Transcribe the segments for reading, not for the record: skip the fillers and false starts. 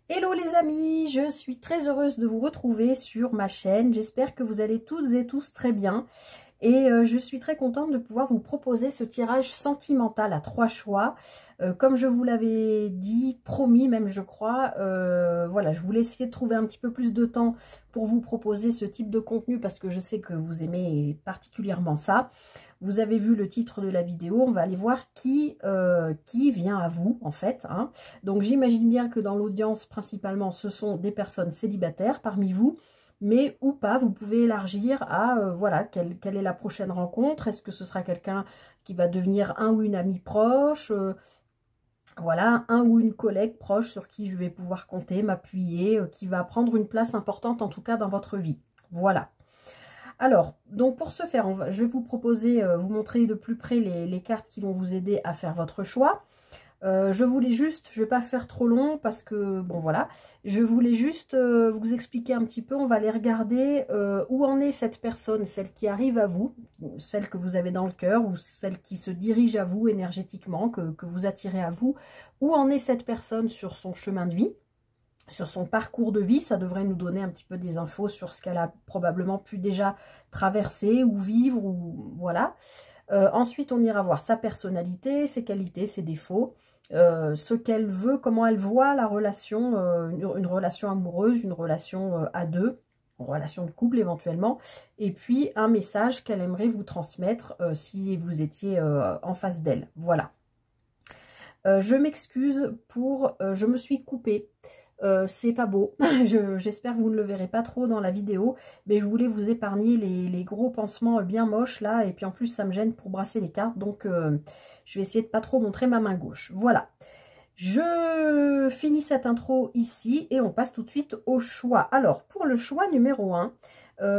Hello les amis, je suis très heureuse de vous retrouver sur ma chaîne. J'espère que vous allez toutes et tous très bien. Et je suis très contente de pouvoir vous proposer ce tirage sentimental à 3 choix. Comme je vous l'avais dit, promis même je crois, voilà, je voulais essayer de trouver un petit peu plus de temps pour vous proposer ce type de contenu parce que je sais que vous aimez particulièrement ça. Vous avez vu le titre de la vidéo, on va aller voir qui vient à vous en fait, hein. Donc j'imagine bien que dans l'audience principalement ce sont des personnes célibataires parmi vous, mais ou pas, vous pouvez élargir à voilà, quelle est la prochaine rencontre, est-ce que ce sera quelqu'un qui va devenir un ou une amie proche, voilà, un ou une collègue proche sur qui je vais pouvoir compter, m'appuyer, qui va prendre une place importante en tout cas dans votre vie, voilà. Alors, donc pour ce faire, je vais vous proposer, vous montrer de plus près les cartes qui vont vous aider à faire votre choix. Je voulais juste, je ne vais pas faire trop long parce que, bon voilà, je voulais juste vous expliquer un petit peu, on va aller regarder où en est cette personne, celle qui arrive à vous, celle que vous avez dans le cœur ou celle qui se dirige à vous énergétiquement, que vous attirez à vous, où en est cette personne sur son chemin de vie, sur son parcours de vie. Ça devrait nous donner un petit peu des infos sur ce qu'elle a probablement pu déjà traverser ou vivre, ou voilà. Ensuite, on ira voir sa personnalité, ses qualités, ses défauts, ce qu'elle veut, comment elle voit la relation, une relation amoureuse, une relation à deux, une relation de couple éventuellement, et puis un message qu'elle aimerait vous transmettre si vous étiez en face d'elle. Voilà. Je m'excuse pour... je me suis coupée. C'est pas beau, j'espère que vous ne le verrez pas trop dans la vidéo, mais je voulais vous épargner les gros pansements bien moches là, et puis en plus ça me gêne pour brasser les cartes, donc je vais essayer de pas trop montrer ma main gauche. Voilà, je finis cette intro ici et on passe tout de suite au choix. Alors pour le choix numéro 1,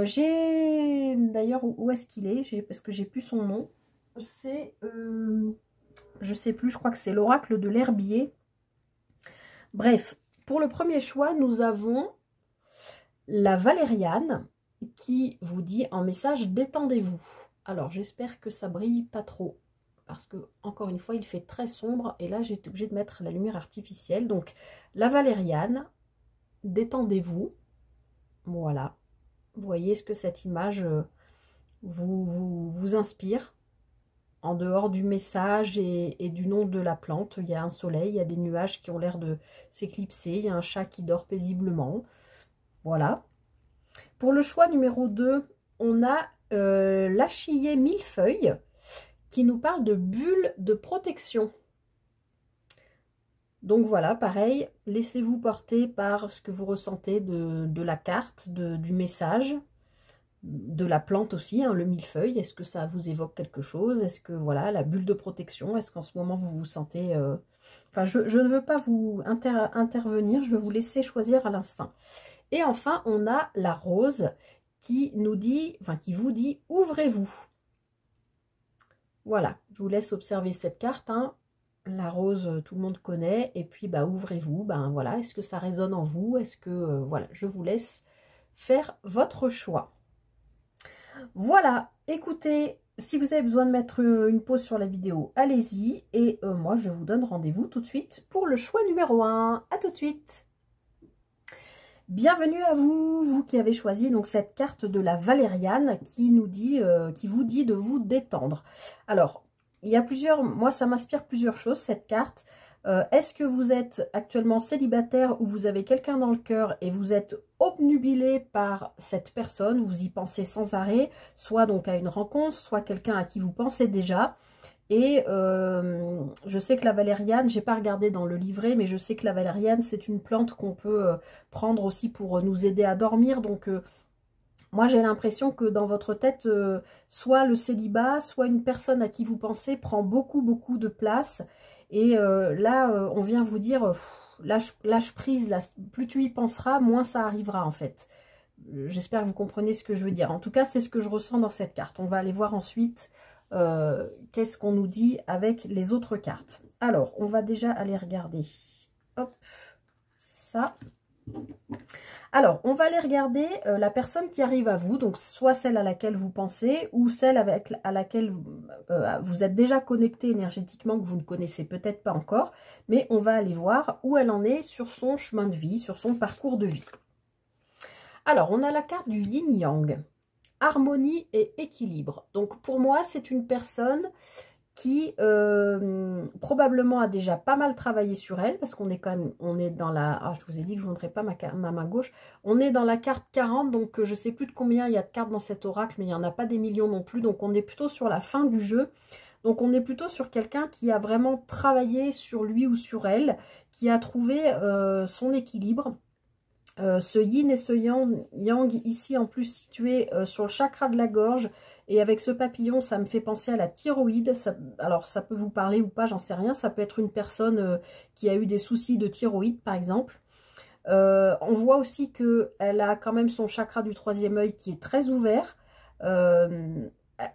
j'ai d'ailleurs, où est-ce qu'il est, parce que j'ai plus son nom, c'est, je sais plus, je crois que c'est l'oracle de l'herbier. Bref, pour le premier choix, nous avons la Valériane qui vous dit en message « Détendez-vous ». Alors, j'espère que ça brille pas trop parce que, encore une fois, il fait très sombre et là, j'ai été obligée de mettre la lumière artificielle. Donc, la Valériane, détendez-vous. Voilà. Vous voyez ce que cette image vous inspire. En dehors du message et du nom de la plante, il y a un soleil, il y a des nuages qui ont l'air de s'éclipser, il y a un chat qui dort paisiblement. Voilà. Pour le choix numéro 2, on a l'achillée millefeuille qui nous parle de bulles de protection. Donc voilà, pareil, laissez-vous porter par ce que vous ressentez de la carte, du message, de la plante aussi, hein, le millefeuille. Est-ce que ça vous évoque quelque chose? Est-ce que, voilà, la bulle de protection, est-ce qu'en ce moment vous vous sentez... Enfin, je ne veux pas vous intervenir, je veux vous laisser choisir à l'instinct. Et enfin, on a la rose qui nous dit, enfin, qui vous dit, ouvrez-vous. Voilà, je vous laisse observer cette carte, hein. La rose, tout le monde connaît, et puis, bah, ouvrez-vous, ben voilà, est-ce que ça résonne en vous? Est-ce que, voilà, je vous laisse faire votre choix. Voilà, écoutez, si vous avez besoin de mettre une pause sur la vidéo, allez-y. Et moi, je vous donne rendez-vous tout de suite pour le choix numéro 1. À tout de suite. Bienvenue à vous, vous qui avez choisi donc cette carte de la Valériane qui nous dit, qui vous dit de vous détendre. Alors, il y a plusieurs, moi ça m'inspire plusieurs choses cette carte. Est-ce que vous êtes actuellement célibataire ou vous avez quelqu'un dans le cœur et vous êtes obnubilé par cette personne, vous y pensez sans arrêt, soit donc à une rencontre, soit quelqu'un à qui vous pensez déjà. Et je sais que la valériane, j'ai pas regardé dans le livret, mais je sais que la valériane, c'est une plante qu'on peut prendre aussi pour nous aider à dormir. Donc, moi, j'ai l'impression que dans votre tête, soit le célibat, soit une personne à qui vous pensez prend beaucoup, beaucoup de place. Et là, on vient vous dire, lâche prise, là, plus tu y penseras, moins ça arrivera en fait. J'espère que vous comprenez ce que je veux dire. En tout cas, c'est ce que je ressens dans cette carte. On va aller voir ensuite qu'est-ce qu'on nous dit avec les autres cartes. Alors, on va déjà aller regarder. Hop, ça. Alors, on va aller regarder la personne qui arrive à vous, donc soit celle à laquelle vous pensez ou celle à laquelle vous êtes déjà connecté énergétiquement, que vous ne connaissez peut-être pas encore, mais on va aller voir où elle en est sur son chemin de vie, sur son parcours de vie. Alors, on a la carte du yin-yang, harmonie et équilibre. Donc, pour moi, c'est une personne qui probablement a déjà pas mal travaillé sur elle, parce qu'on est quand même, on est dans la, ah, je vous ai dit que je ne montrais pas ma main gauche, on est dans la carte 40, donc je sais plus de combien il y a de cartes dans cet oracle, mais il n'y en a pas des millions non plus, donc on est plutôt sur la fin du jeu, donc on est plutôt sur quelqu'un qui a vraiment travaillé sur lui ou sur elle, qui a trouvé son équilibre. Ce yin et ce yang ici en plus situé sur le chakra de la gorge, et avec ce papillon ça me fait penser à la thyroïde. Alors ça peut vous parler ou pas, j'en sais rien, ça peut être une personne qui a eu des soucis de thyroïde par exemple. On voit aussi qu'elle a quand même son chakra du troisième œil qui est très ouvert.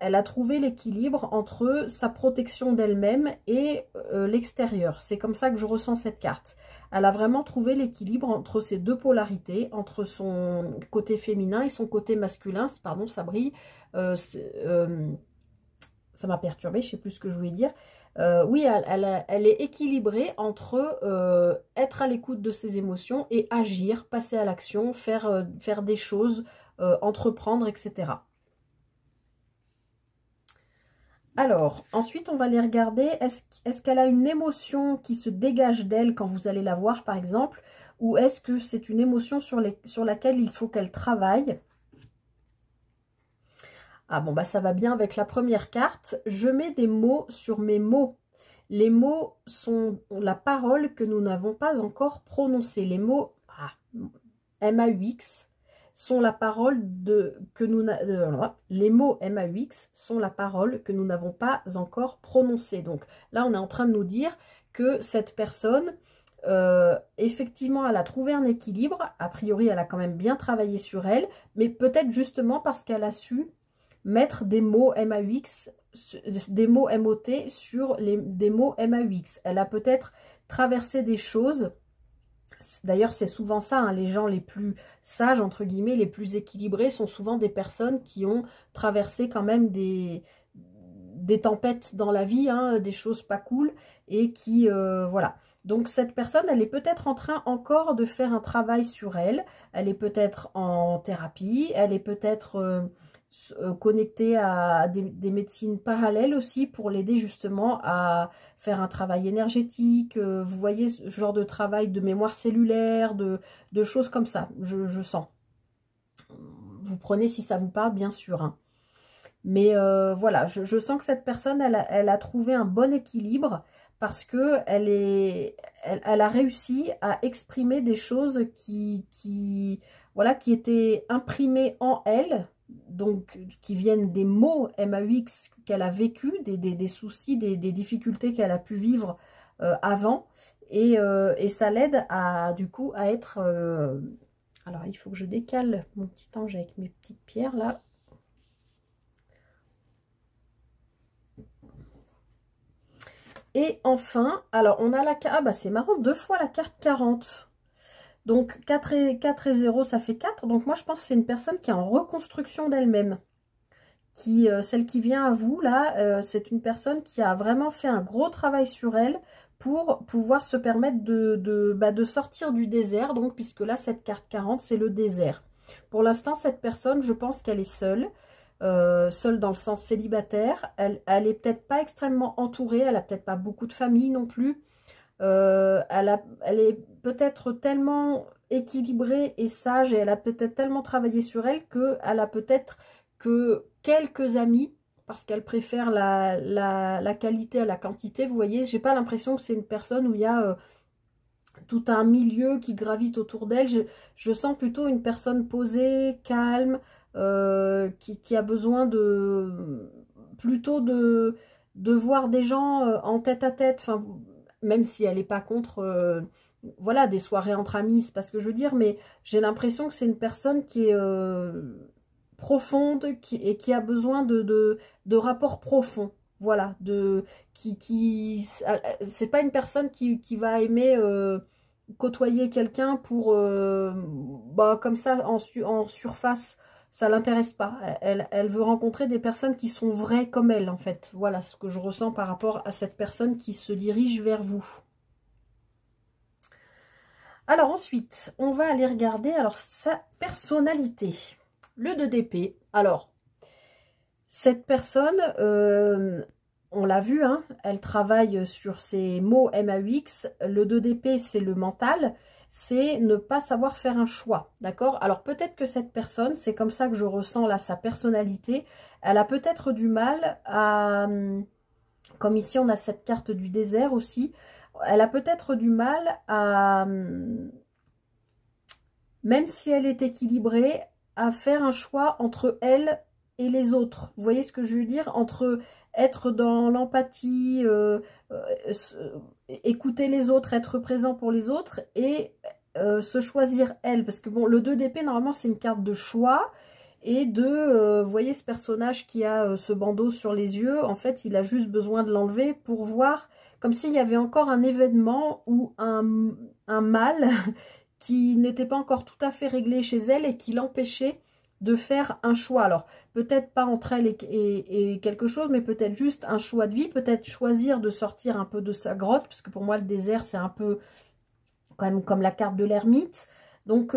Elle a trouvé l'équilibre entre sa protection d'elle-même et l'extérieur. C'est comme ça que je ressens cette carte. Elle a vraiment trouvé l'équilibre entre ces deux polarités, entre son côté féminin et son côté masculin. Pardon, ça brille. Ça m'a perturbée, je ne sais plus ce que je voulais dire. Oui, elle est équilibrée entre être à l'écoute de ses émotions et agir, passer à l'action, faire des choses, entreprendre, etc. Alors, ensuite, on va les regarder. Est-ce qu'elle a une émotion qui se dégage d'elle quand vous allez la voir, par exemple? Ou est-ce que c'est une émotion sur laquelle il faut qu'elle travaille? Ah bon, bah ça va bien avec la première carte. Je mets des mots sur mes mots. Les mots sont la parole que nous n'avons pas encore prononcée. Les mots M-A-U-X sont la parole les mots M-A-U-X sont la parole que nous n'avons pas encore prononcée. Donc là, on est en train de nous dire que cette personne, effectivement, elle a trouvé un équilibre. A priori, elle a quand même bien travaillé sur elle, mais peut-être justement parce qu'elle a su mettre des mots M-A-U-X, des mots M-O-T sur des mots M-A-U-X. Elle a peut-être traversé des choses. D'ailleurs, c'est souvent ça, hein, les gens les plus sages, entre guillemets, les plus équilibrés, sont souvent des personnes qui ont traversé quand même des tempêtes dans la vie, hein, des choses pas cool, et qui, voilà. Donc cette personne, elle est peut-être en train encore de faire un travail sur elle, elle est peut-être en thérapie, elle est peut-être connectée à des médecines parallèles aussi pour l'aider justement à faire un travail énergétique. Vous voyez ce genre de travail de mémoire cellulaire, de choses comme ça, je sens. Vous prenez si ça vous parle, bien sûr, hein. Mais voilà, je sens que cette personne, elle a trouvé un bon équilibre parce que elle a réussi à exprimer des choses voilà, qui étaient imprimées en elle, donc qui viennent des mots MAUX qu'elle a vécu, des soucis, des difficultés qu'elle a pu vivre avant, et ça l'aide à du coup à être... alors il faut que je décale mon petit ange avec mes petites pierres là. Et enfin, alors on a la carte, ah bah c'est marrant, 2 fois la carte 40. Donc 4 et 0, ça fait 4. Donc moi je pense que c'est une personne qui est en reconstruction d'elle-même. Celle qui vient à vous, là, c'est une personne qui a vraiment fait un gros travail sur elle pour pouvoir se permettre de sortir du désert. Donc puisque là, cette carte 40, c'est le désert. Pour l'instant, cette personne, je pense qu'elle est seule. Seule dans le sens célibataire. Elle est peut-être pas extrêmement entourée. Elle a peut-être pas beaucoup de famille non plus. Elle est peut-être tellement équilibrée et sage, et elle a peut-être tellement travaillé sur elle qu'elle a peut-être que quelques amis, parce qu'elle préfère la qualité à la quantité. Vous voyez, j'ai pas l'impression que c'est une personne où il y a tout un milieu qui gravite autour d'elle. Je sens plutôt une personne posée, calme, qui a besoin plutôt de voir des gens en tête à tête, enfin, même si elle n'est pas contre voilà, des soirées entre amis, c'est pas ce que je veux dire, mais j'ai l'impression que c'est une personne qui est profonde et qui a besoin de rapports profonds. Voilà, c'est pas une personne qui va aimer côtoyer quelqu'un pour, bah, comme ça, en surface, ça l'intéresse pas. Elle veut rencontrer des personnes qui sont vraies comme elle, en fait. Voilà ce que je ressens par rapport à cette personne qui se dirige vers vous. Alors ensuite, on va aller regarder alors sa personnalité. Le 2 d'épée. Alors, cette personne, on l'a vu, hein, elle travaille sur ses mots MAUX. Le 2 d'épée, c'est le mental. C'est ne pas savoir faire un choix, d'accord? Alors peut-être que cette personne, c'est comme ça que je ressens là sa personnalité, elle a peut-être du mal à, comme ici on a cette carte du désert aussi, elle a peut-être du mal à, même si elle est équilibrée, à faire un choix entre elle et les autres. Vous voyez ce que je veux dire? Entre être dans l'empathie, écouter les autres, être présent pour les autres et se choisir elle. Parce que bon, le 2 d'épée, normalement, c'est une carte de choix et de, vous voyez ce personnage qui a ce bandeau sur les yeux, en fait, il a juste besoin de l'enlever pour voir, comme s'il y avait encore un événement ou un mal qui n'était pas encore tout à fait réglé chez elle et qui l'empêchait de faire un choix. Alors, peut-être pas entre elle et quelque chose, mais peut-être juste un choix de vie, peut-être choisir de sortir un peu de sa grotte, parce que pour moi, le désert, c'est un peu quand même comme la carte de l'ermite. Donc,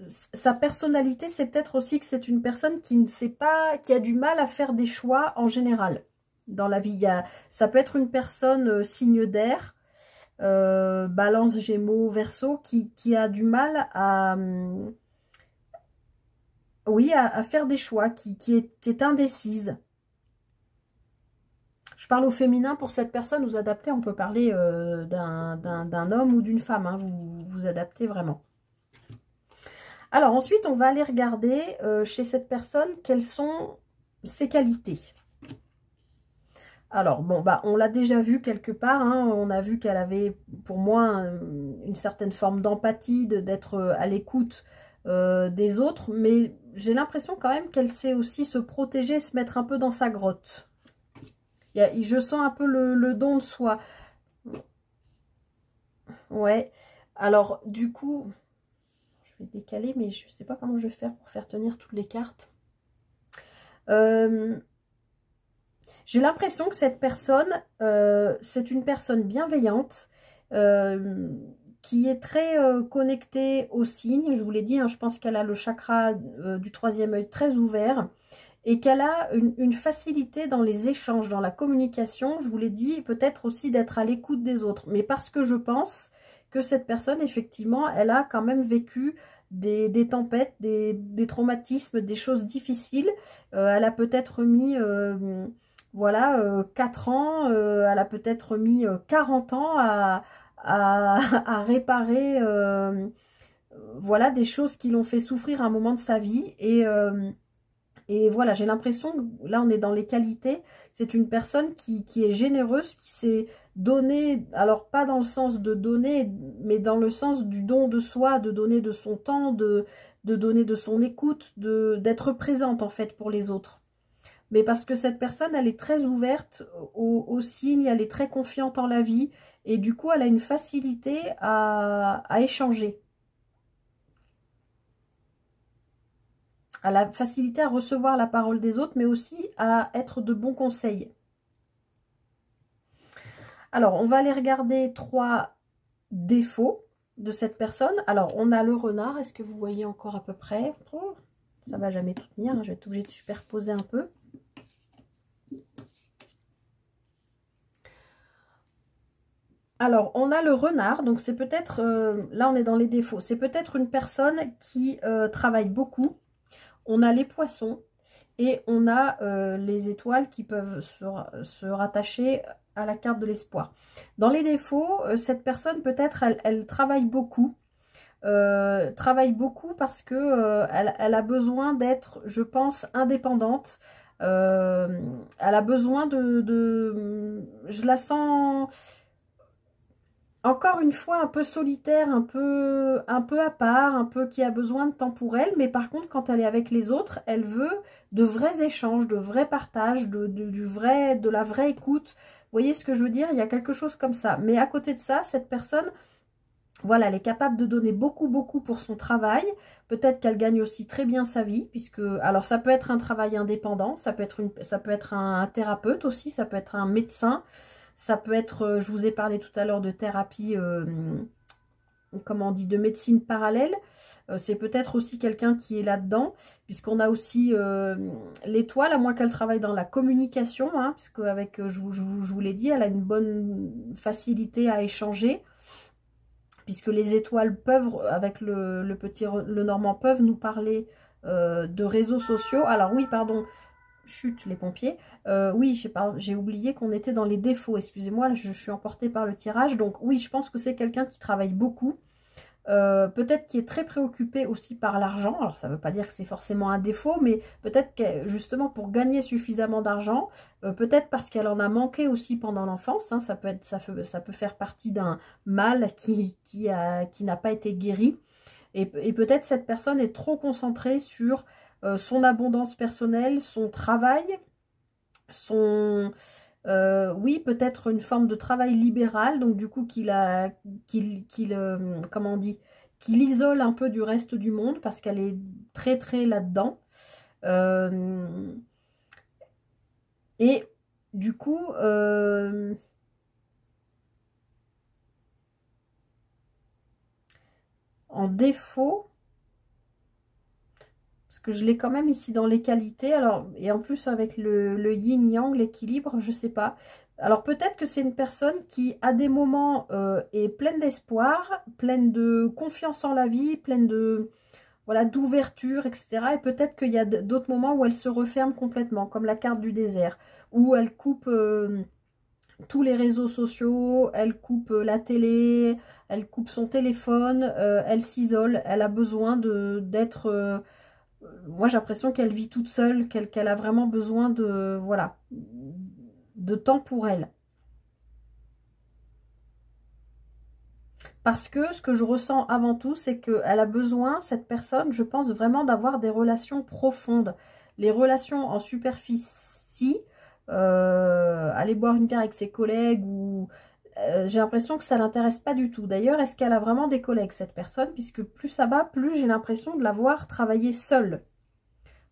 sa personnalité, c'est peut-être aussi que c'est une personne qui ne sait pas, qui a du mal à faire des choix en général. Dans la vie, ça peut être une personne signe d'air, Balance, Gémeaux, Verseau, qui a du mal à, oui, à faire des choix, qui est indécise. Je parle au féminin pour cette personne, vous adaptez, on peut parler d'un homme ou d'une femme, hein, vous adaptez vraiment. Alors ensuite, on va aller regarder chez cette personne quelles sont ses qualités. Alors, bon, bah, on l'a déjà vu quelque part, hein, on a vu qu'elle avait, pour moi, une certaine forme d'empathie, d'être à l'écoute des autres, mais j'ai l'impression quand même qu'elle sait aussi se protéger, se mettre un peu dans sa grotte. Je sens un peu le don de soi. Ouais, alors, du coup, je vais décaler, mais je ne sais pas comment je vais faire pour faire tenir toutes les cartes. J'ai l'impression que cette personne, c'est une personne bienveillante, qui est très connectée aux signes. Je vous l'ai dit, hein, je pense qu'elle a le chakra du 3e œil très ouvert et qu'elle a une facilité dans les échanges, dans la communication. Je vous l'ai dit, peut-être aussi d'être à l'écoute des autres. Mais parce que je pense que cette personne, effectivement, elle a quand même vécu des tempêtes, des traumatismes, des choses difficiles. Elle a peut-être mis... voilà, 4 ans, elle a peut-être mis 40 ans à réparer voilà, des choses qui l'ont fait souffrir à un moment de sa vie. Et voilà, j'ai l'impression, là on est dans les qualités, c'est une personne qui est généreuse, qui s'est donnée, alors pas dans le sens de donner, mais dans le sens du don de soi, de donner de son temps, de donner de son écoute, d'être présente en fait pour les autres. Mais parce que cette personne, elle est très ouverte aux signes, elle est très confiante en la vie. Et du coup, elle a une facilité à échanger. Elle a la facilité à recevoir la parole des autres, mais aussi à être de bons conseils. Alors, on va aller regarder 3 défauts de cette personne. Alors, on a le renard. Est-ce que vous voyez encore à peu près? Oh, ça ne va jamais tout tenir. Je vais être obligée de superposer un peu. Alors, on a le renard, donc c'est peut-être, là on est dans les défauts, c'est peut-être une personne qui travaille beaucoup. On a les poissons et on a les étoiles qui peuvent se rattacher à la carte de l'espoir. Dans les défauts, cette personne peut-être, elle travaille beaucoup. Parce que elle a besoin d'être, je pense, indépendante. Elle a besoin je la sens... Encore une fois, un peu solitaire, un peu à part, un peu qui a besoin de temps pour elle. Mais par contre, quand elle est avec les autres, elle veut de vrais échanges, de vrais partages, de la vraie écoute. Vous voyez ce que je veux dire? Il y a quelque chose comme ça. Mais à côté de ça, cette personne, Voilà, elle est capable de donner beaucoup, beaucoup pour son travail. Peut-être qu'elle gagne aussi très bien sa vie, puisque, alors ça peut être un travail indépendant, ça peut être un thérapeute aussi, ça peut être un médecin, ça peut être, je vous ai parlé tout à l'heure de thérapie, comment on dit, de médecine parallèle. C'est peut-être aussi quelqu'un qui est là-dedans, puisqu'on a aussi l'étoile, à moins qu'elle travaille dans la communication, hein, puisque avec, je vous l'ai dit, elle a une bonne facilité à échanger, puisque les étoiles peuvent, avec le normand, peuvent nous parler de réseaux sociaux. Alors oui, pardon, chut, les pompiers. Oui, j'ai oublié qu'on était dans les défauts, excusez-moi, je suis emportée par le tirage. Donc oui, je pense que c'est quelqu'un qui travaille beaucoup. Peut-être qui est très préoccupé aussi par l'argent. Alors ça ne veut pas dire que c'est forcément un défaut, mais peut-être que justement pour gagner suffisamment d'argent, peut-être parce qu'elle en a manqué aussi pendant l'enfance, hein, ça peut faire partie d'un mal qui n'a pas été guéri. Et peut-être cette personne est trop concentrée sur son abondance personnelle, son travail, son... oui, peut-être une forme de travail libéral, donc du coup comment on dit, qu'il isole un peu du reste du monde parce qu'elle est très très là-dedans. Et du coup, en défaut, parce que je l'ai quand même ici dans les qualités, alors, et en plus avec le yin-yang, l'équilibre, je sais pas. Alors peut-être que c'est une personne qui, à des moments, est pleine d'espoir, pleine de confiance en la vie, pleine de, voilà, d'ouverture, etc. Et peut-être qu'il y a d'autres moments où elle se referme complètement, comme la carte du désert, où elle coupe tous les réseaux sociaux, elle coupe la télé, elle coupe son téléphone, elle s'isole, elle a besoin d'être... moi, j'ai l'impression qu'elle vit toute seule, qu'elle a vraiment besoin de, voilà, de temps pour elle. Parce que ce que je ressens avant tout, c'est qu'elle a besoin, cette personne, je pense vraiment d'avoir des relations profondes. Les relations en superficie, aller boire une bière avec ses collègues, ou j'ai l'impression que ça ne l'intéresse pas du tout. D'ailleurs, est-ce qu'elle a vraiment des collègues, cette personne? Puisque plus ça va, plus j'ai l'impression de la voir travailler seule.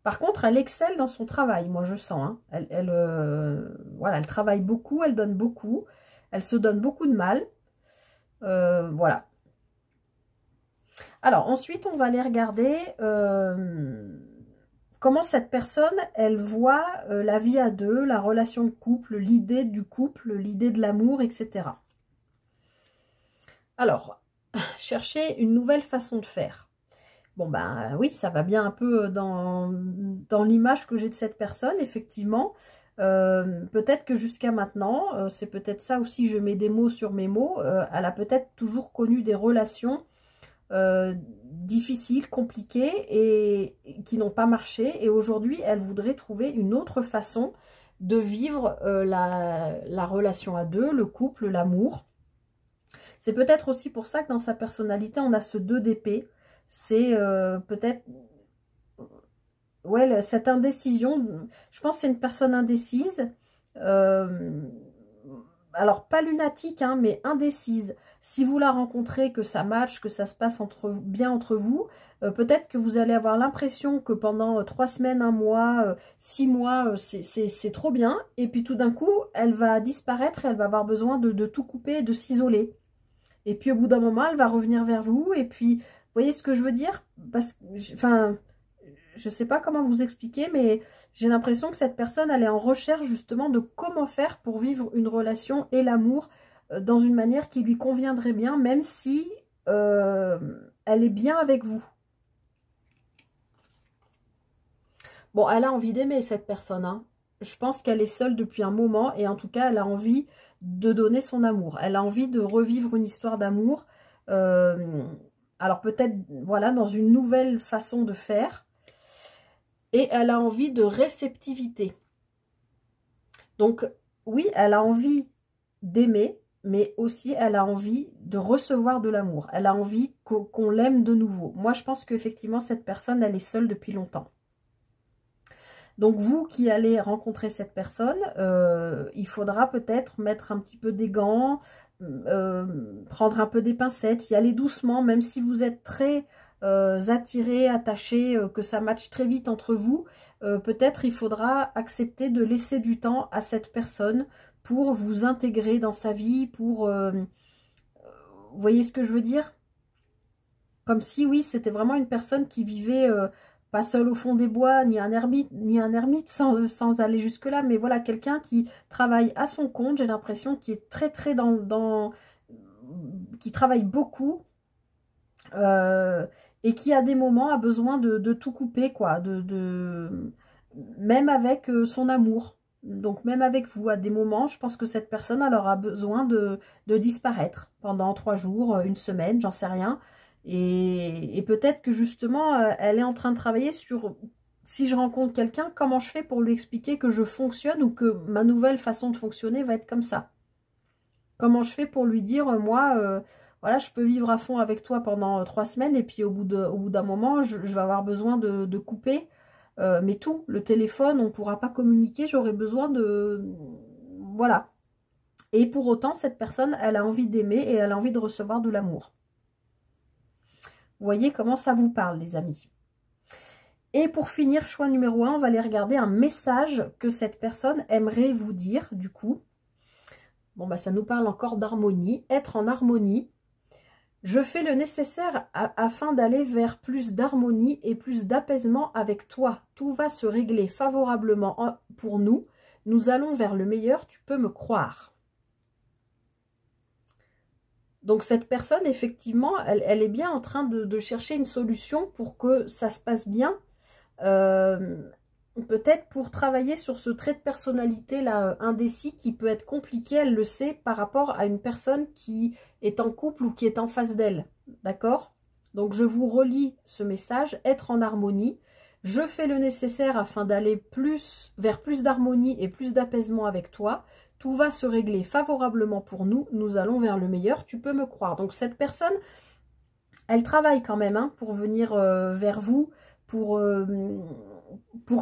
Par contre, elle excelle dans son travail, moi je sens. Hein. Voilà, elle travaille beaucoup, elle donne beaucoup, elle se donne beaucoup de mal. Voilà. Alors ensuite, on va aller regarder comment cette personne, elle voit la vie à deux, la relation de couple, l'idée du couple, l'idée de l'amour, etc. Alors, chercher une nouvelle façon de faire. Bon, ben oui, ça va bien un peu dans l'image que j'ai de cette personne, effectivement. Peut-être que jusqu'à maintenant, c'est peut-être ça aussi, je mets des mots sur mes mots, elle a peut-être toujours connu des relations difficiles, compliquées et qui n'ont pas marché. Et aujourd'hui, elle voudrait trouver une autre façon de vivre la relation à deux, le couple, l'amour. C'est peut-être aussi pour ça que dans sa personnalité, on a ce 2 d'épée. C'est peut-être, ouais, cette indécision. Je pense que c'est une personne indécise. Euh, alors, pas lunatique, hein, mais indécise. Si vous la rencontrez, que ça match, que ça se passe bien entre vous, peut-être que vous allez avoir l'impression que pendant 3 semaines, 1 mois, 6 mois, c'est trop bien. Et puis tout d'un coup, elle va disparaître et elle va avoir besoin de tout couper et de s'isoler. Et puis au bout d'un moment, elle va revenir vers vous. Et puis, vous voyez ce que je veux dire? Parce que, enfin, je ne sais pas comment vous expliquer, mais j'ai l'impression que cette personne, elle est en recherche justement de comment faire pour vivre une relation et l'amour dans une manière qui lui conviendrait bien, même si elle est bien avec vous. Bon, elle a envie d'aimer cette personne, hein. Je pense qu'elle est seule depuis un moment et en tout cas, elle a envie de donner son amour. Elle a envie de revivre une histoire d'amour. Alors peut-être, voilà, dans une nouvelle façon de faire. Et elle a envie de réceptivité. Donc, oui, elle a envie d'aimer, mais aussi elle a envie de recevoir de l'amour. Elle a envie qu'on l'aime de nouveau. Moi, je pense qu'effectivement, cette personne, elle est seule depuis longtemps. Donc, vous qui allez rencontrer cette personne, il faudra peut-être mettre un petit peu des gants, prendre un peu des pincettes, y aller doucement, même si vous êtes très attiré, attaché, que ça matche très vite entre vous, peut-être il faudra accepter de laisser du temps à cette personne pour vous intégrer dans sa vie, pour... vous voyez ce que je veux dire? Comme si, oui, c'était vraiment une personne qui vivait pas seule au fond des bois, ni un ermite sans aller jusque-là, mais voilà, quelqu'un qui travaille à son compte, j'ai l'impression, qui est très qui travaille beaucoup, et qui à des moments a besoin de tout couper, quoi, même avec son amour. Donc même avec vous, à des moments, je pense que cette personne elle aura besoin de disparaître pendant 3 jours, une semaine, j'en sais rien. Et peut-être que justement, elle est en train de travailler sur, si je rencontre quelqu'un, comment je fais pour lui expliquer que je fonctionne ou que ma nouvelle façon de fonctionner va être comme ça. Comment je fais pour lui dire, moi, voilà, je peux vivre à fond avec toi pendant 3 semaines et puis au bout d'un moment, je vais avoir besoin de couper. Mais tout, le téléphone, on ne pourra pas communiquer, j'aurai besoin de... Voilà. Et pour autant, cette personne, elle a envie d'aimer et elle a envie de recevoir de l'amour. Vous voyez comment ça vous parle, les amis. Et pour finir, choix numéro 1, on va aller regarder un message que cette personne aimerait vous dire, du coup. Bon, bah ça nous parle encore d'harmonie. Être en harmonie. Je fais le nécessaire afin d'aller vers plus d'harmonie et plus d'apaisement avec toi. Tout va se régler favorablement pour nous. Nous allons vers le meilleur, tu peux me croire. Donc cette personne, effectivement, elle est bien en train de chercher une solution pour que ça se passe bien. Peut-être pour travailler sur ce trait de personnalité là indécis qui peut être compliqué, elle le sait, par rapport à une personne qui est en couple ou qui est en face d'elle, d'accord? Donc je vous relis ce message, être en harmonie. Je fais le nécessaire afin d'aller vers plus d'harmonie et plus d'apaisement avec toi. Tout va se régler favorablement pour nous, nous allons vers le meilleur, tu peux me croire. Donc cette personne, elle travaille quand même hein, pour venir vers vous, pour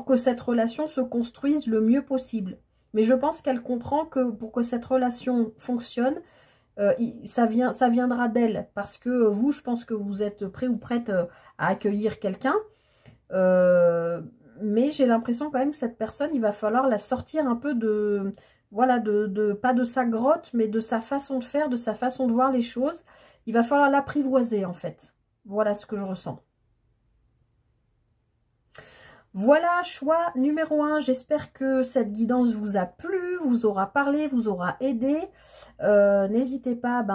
que cette relation se construise le mieux possible. Mais je pense qu'elle comprend que pour que cette relation fonctionne, ça viendra d'elle. Parce que vous, je pense que vous êtes prêt ou prête à accueillir quelqu'un. Mais j'ai l'impression quand même que cette personne, il va falloir la sortir un peu de... Voilà, pas de sa grotte, mais de sa façon de faire, de sa façon de voir les choses. Il va falloir l'apprivoiser, en fait. Voilà ce que je ressens. Voilà, choix numéro 1. J'espère que cette guidance vous a plu, vous aura parlé, vous aura aidé. N'hésitez pas,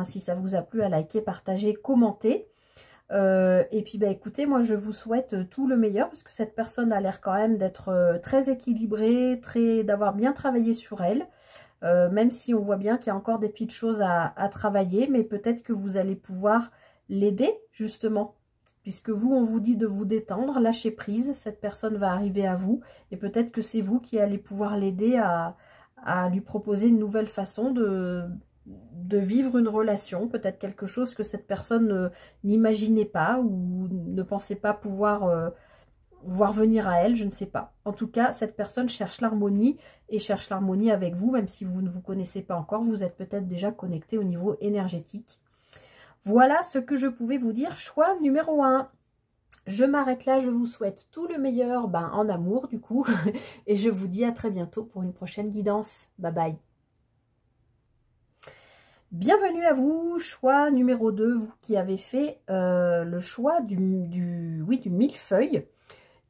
si ça vous a plu, à liker, partager, commenter. Et puis, écoutez, moi, je vous souhaite tout le meilleur parce que cette personne a l'air quand même d'être très équilibrée, d'avoir bien travaillé sur elle. Même si on voit bien qu'il y a encore des petites choses à travailler, mais peut-être que vous allez pouvoir l'aider, justement. Puisque vous, on vous dit de vous détendre, lâcher prise, cette personne va arriver à vous. Et peut-être que c'est vous qui allez pouvoir l'aider à lui proposer une nouvelle façon de vivre une relation. Peut-être quelque chose que cette personne n'imaginait pas ou ne pensait pas pouvoir voir venir à elle, je ne sais pas. En tout cas, cette personne cherche l'harmonie et cherche l'harmonie avec vous, même si vous ne vous connaissez pas encore. Vous êtes peut-être déjà connecté au niveau énergétique. Voilà ce que je pouvais vous dire. Choix numéro 1. Je m'arrête là, je vous souhaite tout le meilleur en amour du coup. Et je vous dis à très bientôt pour une prochaine guidance. Bye bye. Bienvenue à vous, choix numéro 2, vous qui avez fait le choix du millefeuille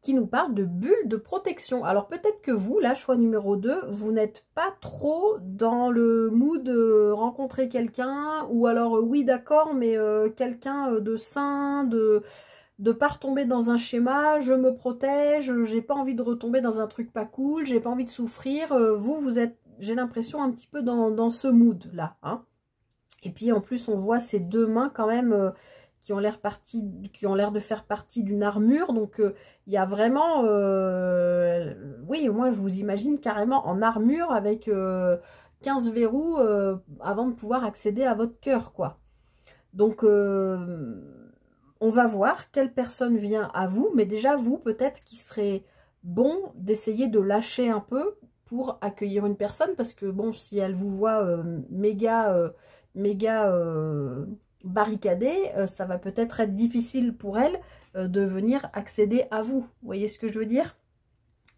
qui nous parle de bulles de protection. Alors peut-être que vous, là, choix numéro 2, vous n'êtes pas trop dans le mood de rencontrer quelqu'un, ou alors oui d'accord, mais quelqu'un de sain, de pas retomber dans un schéma, je me protège, j'ai pas envie de retomber dans un truc pas cool, j'ai pas envie de souffrir. Vous êtes, j'ai l'impression, un petit peu dans ce mood là, hein. Et puis en plus on voit ces deux mains quand même qui ont l'air de faire partie d'une armure. Donc il y a vraiment, oui, moi je vous imagine carrément en armure avec 15 verrous avant de pouvoir accéder à votre cœur, quoi. Donc on va voir quelle personne vient à vous, mais déjà vous peut-être qu'il serait bon d'essayer de lâcher un peu pour accueillir une personne, parce que bon, si elle vous voit méga méga barricadée, ça va peut-être être difficile pour elle de venir accéder à vous. Vous voyez ce que je veux dire?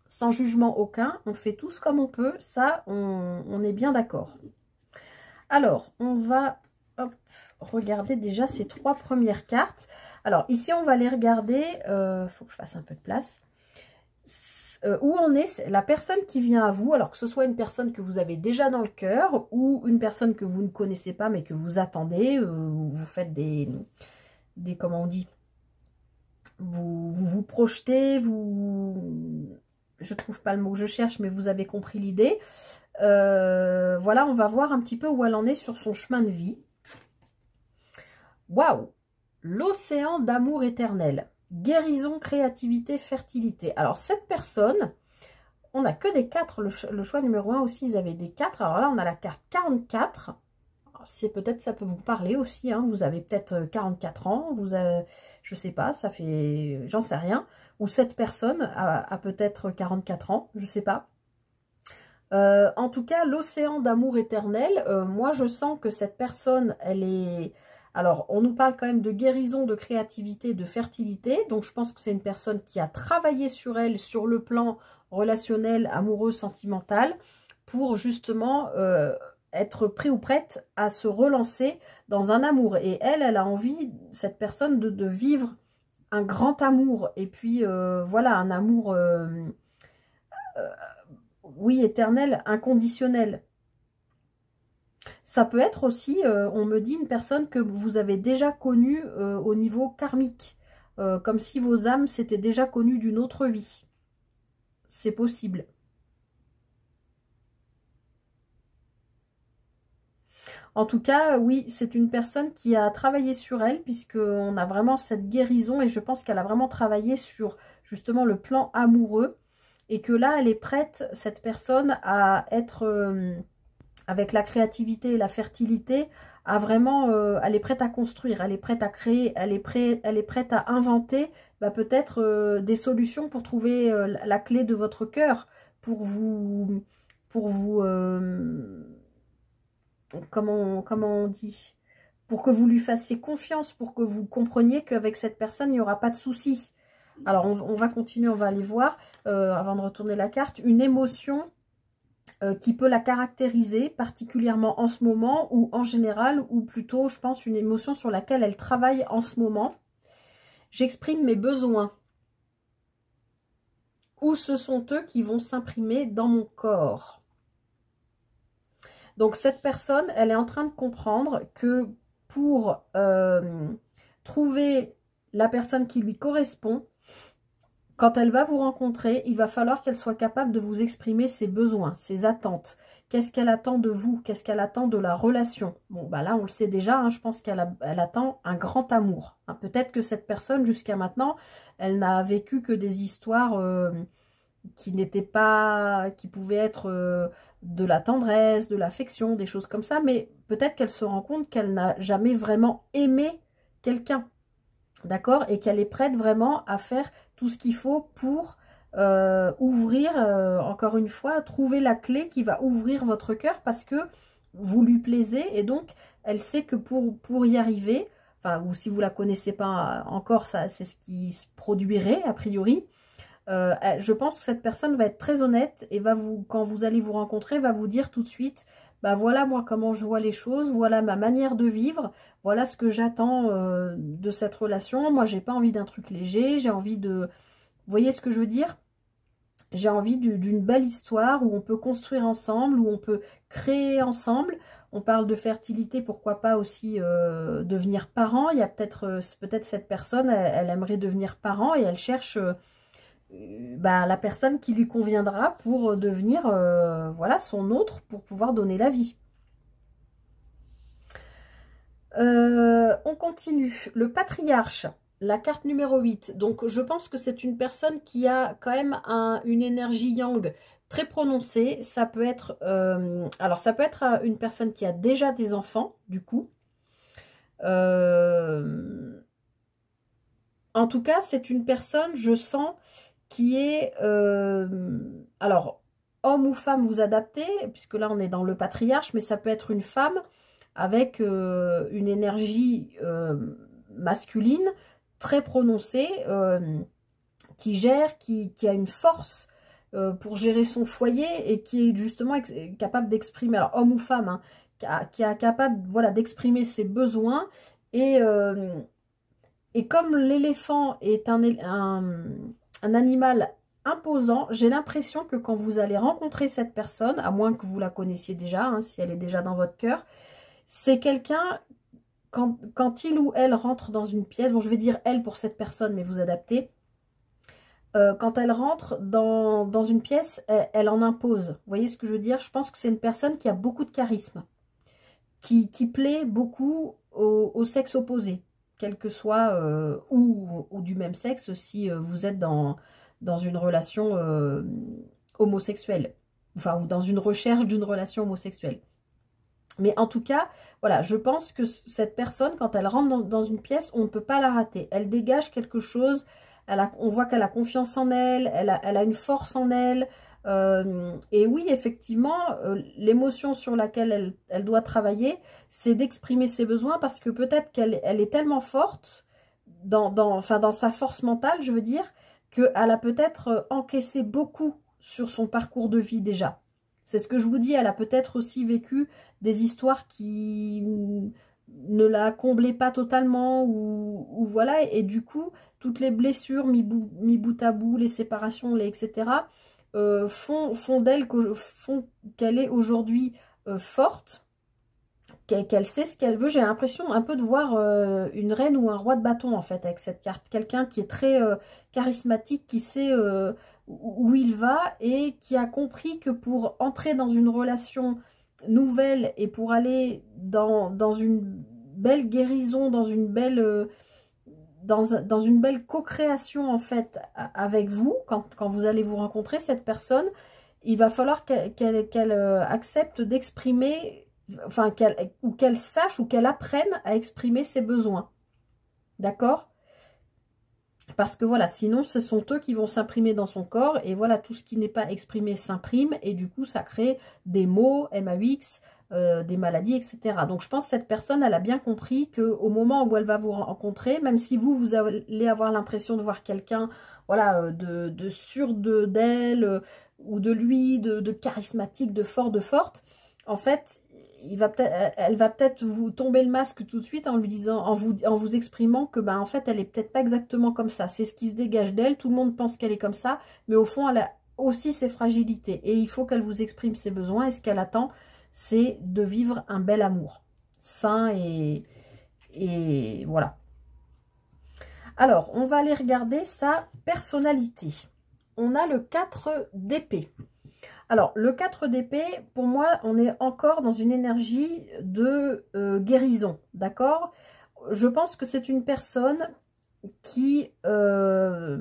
Sans jugement aucun, on fait tous comme on peut, ça, on est bien d'accord. Alors, on va regarder déjà ces 3 premières cartes. Alors, ici, on va les regarder, faut que je fasse un peu de place. Où en est la personne qui vient à vous, alors que ce soit une personne que vous avez déjà dans le cœur ou une personne que vous ne connaissez pas mais que vous attendez, vous faites des comment on dit, vous projetez, je trouve pas le mot que je cherche, mais vous avez compris l'idée. Voilà, on va voir un petit peu où elle en est sur son chemin de vie. Waouh! L'océan d'amour éternel. Guérison, créativité, fertilité. Alors, cette personne, on n'a que des 4. Le choix numéro 1 aussi, ils avaient des 4. Alors là, on a la carte 44. Peut-être ça peut vous parler aussi. Hein. Vous avez peut-être 44 ans. Je sais pas, ça fait... J'en sais rien. Ou cette personne a peut-être 44 ans. Je sais pas. En tout cas, l'océan d'amour éternel, moi, je sens que cette personne, elle est... Alors, on nous parle quand même de guérison, de créativité, de fertilité. Donc, je pense que c'est une personne qui a travaillé sur elle, sur le plan relationnel, amoureux, sentimental, pour justement être prêt ou prête à se relancer dans un amour. Et elle a envie, cette personne, de vivre un grand amour. Et puis, voilà, un amour, oui, éternel, inconditionnel. Ça peut être aussi, on me dit, une personne que vous avez déjà connue au niveau karmique. Comme si vos âmes s'étaient déjà connues d'une autre vie. C'est possible. En tout cas, oui, c'est une personne qui a travaillé sur elle, puisqu'on a vraiment cette guérison, et je pense qu'elle a vraiment travaillé sur, justement, le plan amoureux, et que là, elle est prête, cette personne, à être... avec la créativité et la fertilité, elle est prête à construire, elle est prête à créer, elle est prête à inventer peut-être des solutions pour trouver la clé de votre cœur, pour vous comment on dit, pour que vous lui fassiez confiance, pour que vous compreniez qu'avec cette personne, il n'y aura pas de souci. Alors, on va continuer, on va aller voir, avant de retourner la carte, une émotion qui peut la caractériser particulièrement en ce moment ou en général, ou plutôt, je pense, une émotion sur laquelle elle travaille en ce moment. J'exprime mes besoins. Ou ce sont eux qui vont s'imprimer dans mon corps. Donc, cette personne, elle est en train de comprendre que pour trouver la personne qui lui correspond, quand elle va vous rencontrer, il va falloir qu'elle soit capable de vous exprimer ses besoins, ses attentes. Qu'est-ce qu'elle attend de vous? Qu'est-ce qu'elle attend de la relation? Bon, bah là, on le sait déjà, hein, je pense qu'elle attend un grand amour. Hein, peut-être que cette personne, jusqu'à maintenant, elle n'a vécu que des histoires qui n'étaient pas... qui pouvaient être de la tendresse, de l'affection, des choses comme ça. Mais peut-être qu'elle se rend compte qu'elle n'a jamais vraiment aimé quelqu'un. D'accord? Et qu'elle est prête vraiment à faire tout ce qu'il faut pour ouvrir, encore une fois, trouver la clé qui va ouvrir votre cœur parce que vous lui plaisez. Et donc, elle sait que pour y arriver, enfin, ou si vous ne la connaissez pas encore, ça c'est ce qui se produirait a priori. Je pense que cette personne va être très honnête et quand vous allez vous rencontrer, va vous dire tout de suite... Bah voilà moi comment je vois les choses, voilà ma manière de vivre, voilà ce que j'attends de cette relation. Moi j'ai pas envie d'un truc léger, j'ai envie de... Vous voyez ce que je veux dire? J'ai envie d'une belle histoire où on peut construire ensemble, où on peut créer ensemble. On parle de fertilité, pourquoi pas aussi devenir parent. Il y a peut-être cette personne, elle aimerait devenir parent et elle cherche... la personne qui lui conviendra pour devenir voilà, son autre, pour pouvoir donner la vie. On continue. Le patriarche, la carte numéro 8. Donc, je pense que c'est une personne qui a quand même une énergie yang très prononcée. Ça peut être... alors, ça peut être une personne qui a déjà des enfants, du coup. En tout cas, c'est une personne, je sens... qui est, alors, homme ou femme, vous adaptez, puisque là, on est dans le patriarche, mais ça peut être une femme avec une énergie masculine très prononcée, qui gère, qui a une force pour gérer son foyer et qui est justement capable d'exprimer, alors homme ou femme, hein, qui est capable, voilà, d'exprimer ses besoins. Et comme l'éléphant est un animal imposant, j'ai l'impression que quand vous allez rencontrer cette personne, à moins que vous la connaissiez déjà, hein, si elle est déjà dans votre cœur, c'est quelqu'un, quand il ou elle rentre dans une pièce, bon je vais dire elle pour cette personne, mais vous adaptez, quand elle rentre dans une pièce, elle en impose. Vous voyez ce que je veux dire? Je pense que c'est une personne qui a beaucoup de charisme, qui plaît beaucoup au sexe opposé, quel que soit, ou du même sexe si vous êtes dans une relation homosexuelle, enfin, ou dans une recherche d'une relation homosexuelle. Mais en tout cas, voilà, je pense que cette personne, quand elle rentre dans une pièce, on ne peut pas la rater. Elle dégage quelque chose, on voit qu'elle a confiance en elle, elle a une force en elle. Et oui, effectivement, l'émotion sur laquelle elle doit travailler, c'est d'exprimer ses besoins parce que peut-être qu'elle est tellement forte, enfin, dans sa force mentale, je veux dire, qu'elle a peut-être encaissé beaucoup sur son parcours de vie déjà. C'est ce que je vous dis, elle a peut-être aussi vécu des histoires qui ne la comblaient pas totalement, ou voilà, et du coup, toutes les blessures mis bout à bout, les séparations, etc., font qu'elle est aujourd'hui forte, qu'elle sait ce qu'elle veut. J'ai l'impression un peu de voir une reine ou un roi de bâton en fait avec cette carte. Quelqu'un qui est très charismatique, qui sait où il va et qui a compris que pour entrer dans une relation nouvelle et pour aller dans une belle guérison, dans une belle co-création en fait avec vous, quand vous allez vous rencontrer cette personne, il va falloir qu'elle accepte d'exprimer, enfin qu'elle sache ou qu'elle apprenne à exprimer ses besoins. D'accord? Parce que voilà, sinon ce sont eux qui vont s'imprimer dans son corps et voilà, tout ce qui n'est pas exprimé s'imprime et du coup ça crée des maux, MAX, des maladies, etc. Donc je pense que cette personne, elle a bien compris qu'au moment où elle va vous rencontrer, même si vous allez avoir l'impression de voir quelqu'un, voilà, de sûr d'elle ou de lui, de charismatique, de fort, de forte, en fait, elle va peut-être vous tomber le masque tout de suite en lui disant, en vous exprimant que en fait elle est peut-être pas exactement comme ça. C'est ce qui se dégage d'elle. Tout le monde pense qu'elle est comme ça, mais au fond elle a aussi ses fragilités et il faut qu'elle vous exprime ses besoins. Et ce qu'elle attend, c'est de vivre un bel amour sain et voilà. Alors on va aller regarder sa personnalité. On a le 4 d'épée. Alors, le 4 d'épée, pour moi, on est encore dans une énergie de guérison, d'accord? Je pense que c'est une personne qui a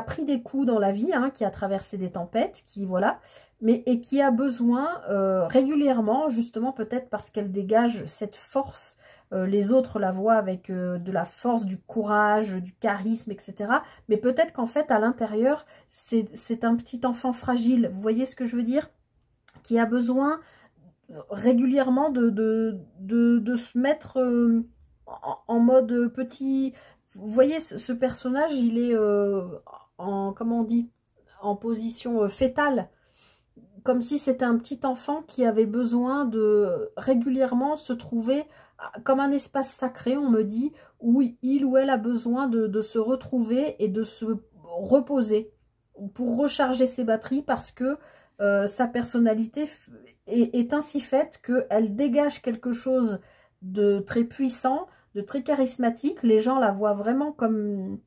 pris des coups dans la vie, hein, qui a traversé des tempêtes, voilà, et qui a besoin régulièrement, justement peut-être parce qu'elle dégage cette force, les autres la voient avec de la force, du courage, du charisme, etc. Mais peut-être qu'en fait, à l'intérieur, c'est un petit enfant fragile, vous voyez ce que je veux dire? Qui a besoin régulièrement de se mettre en mode petit. Vous voyez, ce personnage, il est comment on dit, en position fétale, comme si c'était un petit enfant qui avait besoin de régulièrement se trouver comme un espace sacré, on me dit, où il ou elle a besoin de se retrouver et de se reposer pour recharger ses batteries, parce que sa personnalité est ainsi faite qu'elle dégage quelque chose de très puissant, de très charismatique. Les gens la voient vraiment comme,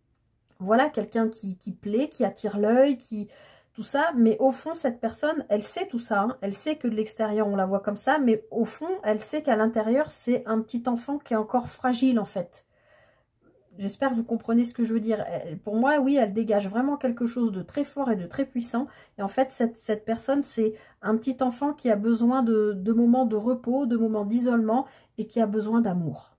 voilà, quelqu'un qui plaît, qui attire l'œil, tout ça. Mais au fond, cette personne, elle sait tout ça, hein. Elle sait que de l'extérieur, on la voit comme ça, mais au fond, elle sait qu'à l'intérieur, c'est un petit enfant qui est encore fragile, en fait. J'espère que vous comprenez ce que je veux dire. Pour moi, oui, elle dégage vraiment quelque chose de très fort et de très puissant. Et en fait, cette personne, c'est un petit enfant qui a besoin de moments de repos, de moments d'isolement et qui a besoin d'amour.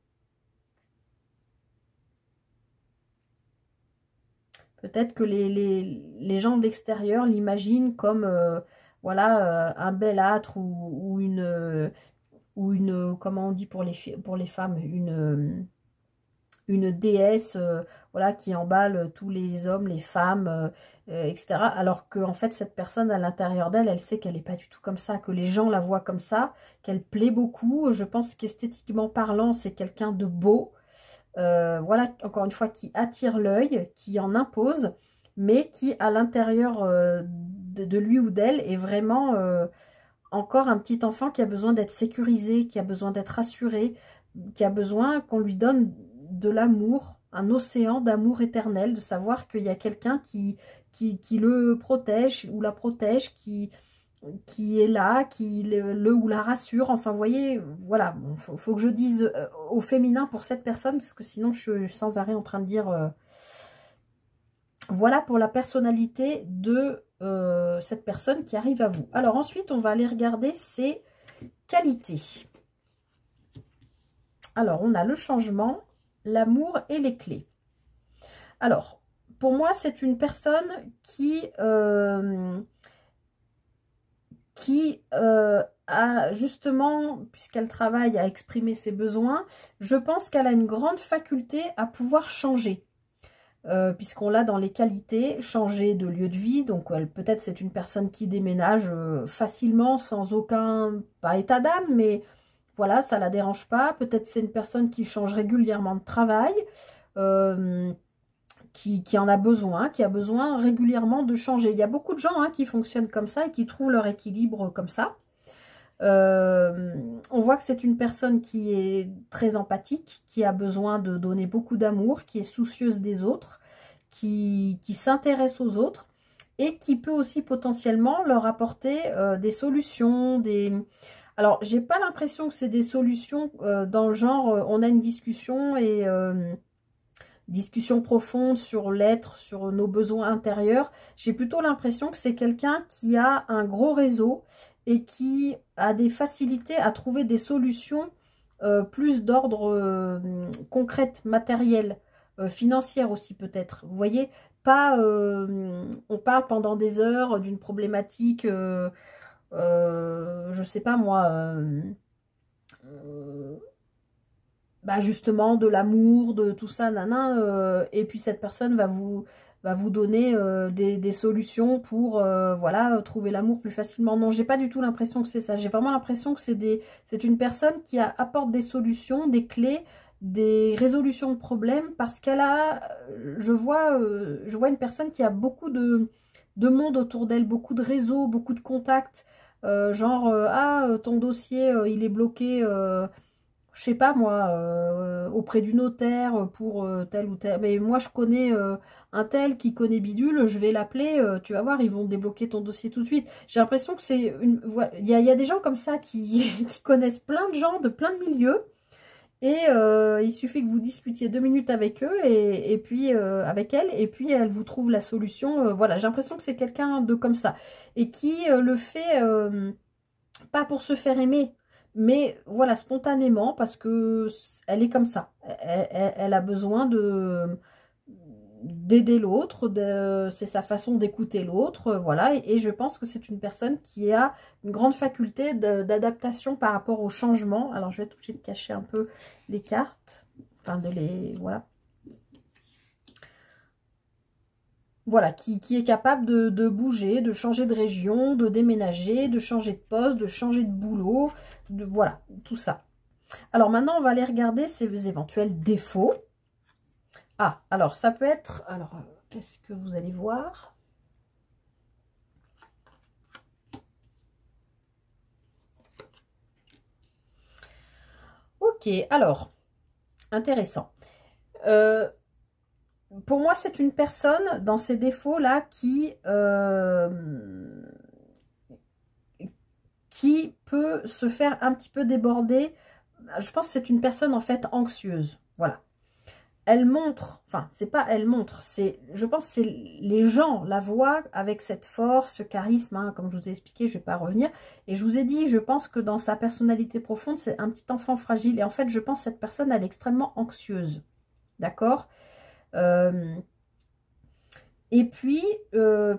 Peut-être que les gens de l'extérieur l'imaginent comme voilà, un bel âtre ou ou une, comment on dit pour les femmes, une déesse, voilà, qui emballe tous les hommes, les femmes, etc. Alors que en fait, cette personne, à l'intérieur d'elle, elle sait qu'elle n'est pas du tout comme ça, que les gens la voient comme ça, qu'elle plaît beaucoup. Je pense qu'esthétiquement parlant, c'est quelqu'un de beau. Voilà, encore une fois, qui attire l'œil, qui en impose, mais qui, à l'intérieur de lui ou d'elle, est vraiment encore un petit enfant qui a besoin d'être sécurisé, qui a besoin d'être rassuré, qui a besoin qu'on lui donne de l'amour, un océan d'amour éternel, de savoir qu'il y a quelqu'un qui le protège ou la protège, qui est là, qui le ou la rassure. Enfin, vous voyez, voilà, bon, faut que je dise au féminin pour cette personne, parce que sinon je suis sans arrêt en train de dire... voilà pour la personnalité de cette personne qui arrive à vous. Alors ensuite, on va aller regarder ses qualités. Alors, on a le changement, l'amour et les clés. Alors, pour moi, c'est une personne qui a justement, puisqu'elle travaille à exprimer ses besoins, je pense qu'elle a une grande faculté à pouvoir changer. Puisqu'on l'a dans les qualités, changer de lieu de vie, donc peut-être c'est une personne qui déménage facilement, sans aucun, pas état d'âme, mais voilà, ça la dérange pas. Peut-être c'est une personne qui change régulièrement de travail, qui en a besoin, qui a besoin régulièrement de changer. Il y a beaucoup de gens qui fonctionnent comme ça et qui trouvent leur équilibre comme ça. On voit que c'est une personne qui est très empathique, qui a besoin de donner beaucoup d'amour, qui est soucieuse des autres, qui s'intéresse aux autres et qui peut aussi potentiellement leur apporter des solutions, Alors, j'ai pas l'impression que c'est des solutions dans le genre on a une discussion et discussion profonde sur l'être, sur nos besoins intérieurs. J'ai plutôt l'impression que c'est quelqu'un qui a un gros réseau et qui a des facilités à trouver des solutions plus d'ordre concrète, matériel, financière aussi peut-être. Vous voyez, pas on parle pendant des heures d'une problématique, je sais pas moi, bah justement de l'amour, de tout ça, nanan, et puis cette personne va vous donner des solutions pour voilà, trouver l'amour plus facilement. Non, j'ai pas du tout l'impression que c'est ça. J'ai vraiment l'impression que c'est une personne qui apporte des solutions, des clés, des résolutions de problèmes, parce qu'elle a, je vois une personne qui a beaucoup de monde autour d'elle, beaucoup de réseaux, beaucoup de contacts, genre ton dossier il est bloqué, je sais pas moi, auprès du notaire pour tel ou tel. Mais moi je connais un tel qui connaît Bidule, je vais l'appeler, tu vas voir, ils vont débloquer ton dossier tout de suite. J'ai l'impression que c'est une. Voilà, il y a des gens comme ça qui, qui connaissent plein de gens de plein de milieux. Et il suffit que vous discutiez 2 minutes avec eux et puis avec elle, et puis elle vous trouve la solution. Voilà, j'ai l'impression que c'est quelqu'un de comme ça. Et qui le fait pas pour se faire aimer, mais voilà, spontanément, parce que elle est comme ça. Elle a besoin d'aider l'autre, c'est sa façon d'écouter l'autre, voilà, et je pense que c'est une personne qui a une grande faculté d'adaptation par rapport au changement. Alors je vais être obligée de cacher un peu les cartes, enfin voilà. Voilà, qui est capable de bouger, de changer de région, de déménager, de changer de poste, de changer de boulot, voilà, tout ça. Alors maintenant, on va aller regarder ses éventuels défauts. Ah, alors ça peut être... Alors, qu'est-ce que vous allez voir? Ok, alors, intéressant. Pour moi, c'est une personne, dans ces défauts-là, qui peut se faire un petit peu déborder. Je pense que c'est une personne, en fait, anxieuse. Voilà. Elle montre, enfin, c'est pas elle montre, je pense que c'est les gens la voient avec cette force, ce charisme, comme je vous ai expliqué, je vais pas revenir. Et je vous ai dit, je pense que dans sa personnalité profonde, c'est un petit enfant fragile. Et en fait, je pense que cette personne, elle est extrêmement anxieuse. D'accord ? Et puis,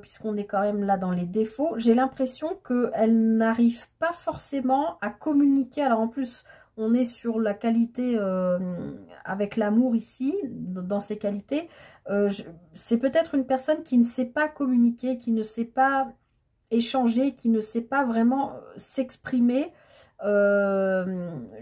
puisqu'on est quand même là dans les défauts, j'ai l'impression qu'elle n'arrive pas forcément à communiquer. Alors en plus, on est sur la qualité avec l'amour ici, dans ces qualités. C'est peut-être une personne qui ne sait pas communiquer, qui ne sait pas échanger, qui ne sait pas vraiment s'exprimer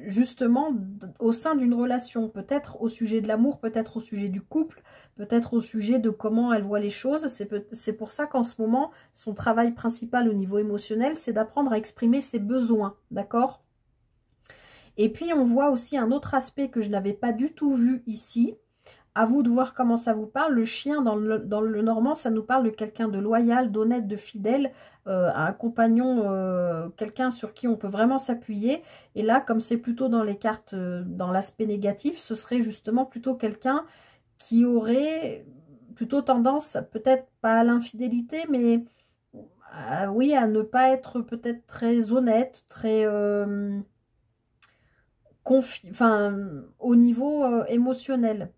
justement au sein d'une relation, peut-être au sujet de l'amour, peut-être au sujet du couple, peut-être au sujet de comment elle voit les choses. C'est pour ça qu'en ce moment, son travail principal au niveau émotionnel, c'est d'apprendre à exprimer ses besoins, d'accord? Et puis on voit aussi un autre aspect que je n'avais pas du tout vu ici. À vous de voir comment ça vous parle. Le chien, dans le normand, ça nous parle de quelqu'un de loyal, d'honnête, de fidèle, un compagnon, quelqu'un sur qui on peut vraiment s'appuyer. Et là, comme c'est plutôt dans les cartes, dans l'aspect négatif, ce serait justement plutôt quelqu'un qui aurait plutôt tendance, peut-être pas à l'infidélité, mais oui, à ne pas être peut-être très honnête, très... enfin, au niveau émotionnel.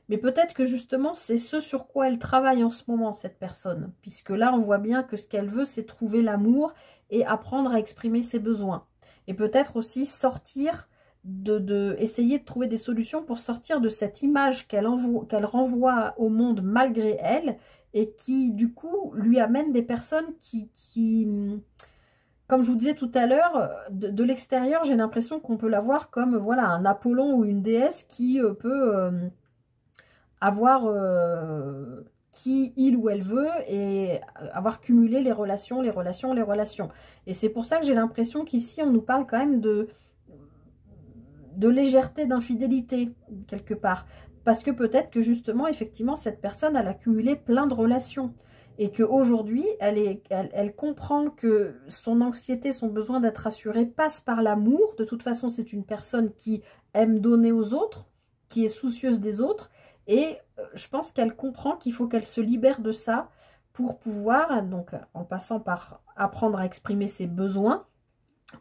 Mais peut-être que justement, c'est ce sur quoi elle travaille en ce moment, cette personne. Puisque là, on voit bien que ce qu'elle veut, c'est trouver l'amour et apprendre à exprimer ses besoins. Et peut-être aussi sortir, essayer de trouver des solutions pour sortir de cette image qu'elle renvoie au monde malgré elle et qui, du coup, lui amène des personnes comme je vous disais tout à l'heure, de l'extérieur, j'ai l'impression qu'on peut la voir comme voilà, un Apollon ou une déesse qui peut avoir qui il ou elle veut et avoir cumulé les relations, les relations, les relations. Et c'est pour ça que j'ai l'impression qu'ici, on nous parle quand même de légèreté, d'infidélité, quelque part. Parce que peut-être que justement, effectivement, cette personne, elle a cumulé plein de relations. Et qu'aujourd'hui, elle comprend que son anxiété, son besoin d'être rassurée passe par l'amour. De toute façon, c'est une personne qui aime donner aux autres, qui est soucieuse des autres. Et je pense qu'elle comprend qu'il faut qu'elle se libère de ça pour pouvoir, donc en passant par apprendre à exprimer ses besoins,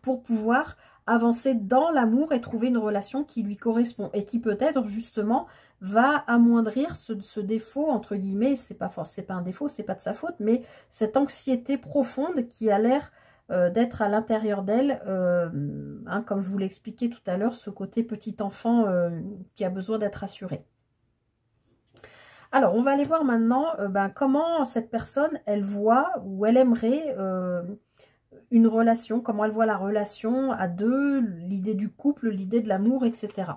pour pouvoir avancer dans l'amour et trouver une relation qui lui correspond et qui peut-être justement va amoindrir ce défaut, entre guillemets, c'est pas un défaut, c'est pas de sa faute, mais cette anxiété profonde qui a l'air d'être à l'intérieur d'elle, comme je vous l'ai expliqué tout à l'heure, ce côté petit enfant qui a besoin d'être assuré. Alors, on va aller voir maintenant comment cette personne, elle voit ou elle aimerait une relation, comment elle voit la relation à deux, l'idée du couple, l'idée de l'amour, etc.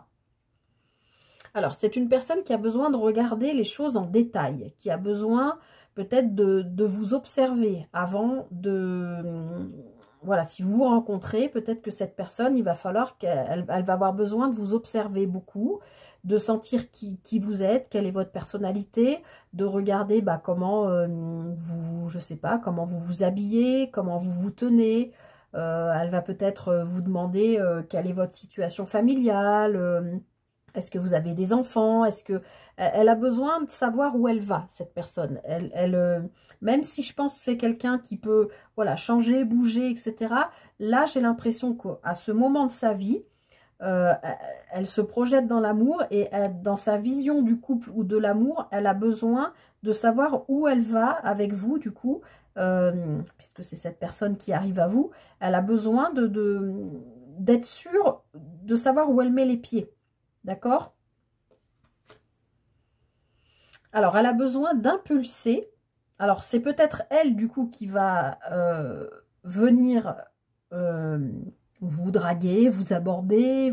Alors, c'est une personne qui a besoin de regarder les choses en détail, qui a besoin peut-être de vous observer avant de... Voilà, si vous vous rencontrez, peut-être que cette personne, il va falloir qu'elle va avoir besoin de vous observer beaucoup, de sentir qui vous êtes, quelle est votre personnalité, de regarder comment je sais pas, comment vous vous habillez, comment vous vous tenez. Elle va peut-être vous demander quelle est votre situation familiale, est-ce que vous avez des enfants? Est-ce que elle a besoin de savoir où elle va, cette personne? Même si je pense que c'est quelqu'un qui peut voilà, changer, bouger, etc. Là, j'ai l'impression qu'à ce moment de sa vie, elle se projette dans l'amour et dans sa vision du couple ou de l'amour, elle a besoin de savoir où elle va avec vous, du coup, puisque c'est cette personne qui arrive à vous, elle a besoin d'être sûre de savoir où elle met les pieds. D'accord? Alors, elle a besoin d'impulser. Alors, c'est peut-être elle, du coup, qui va venir vous draguer, vous aborder,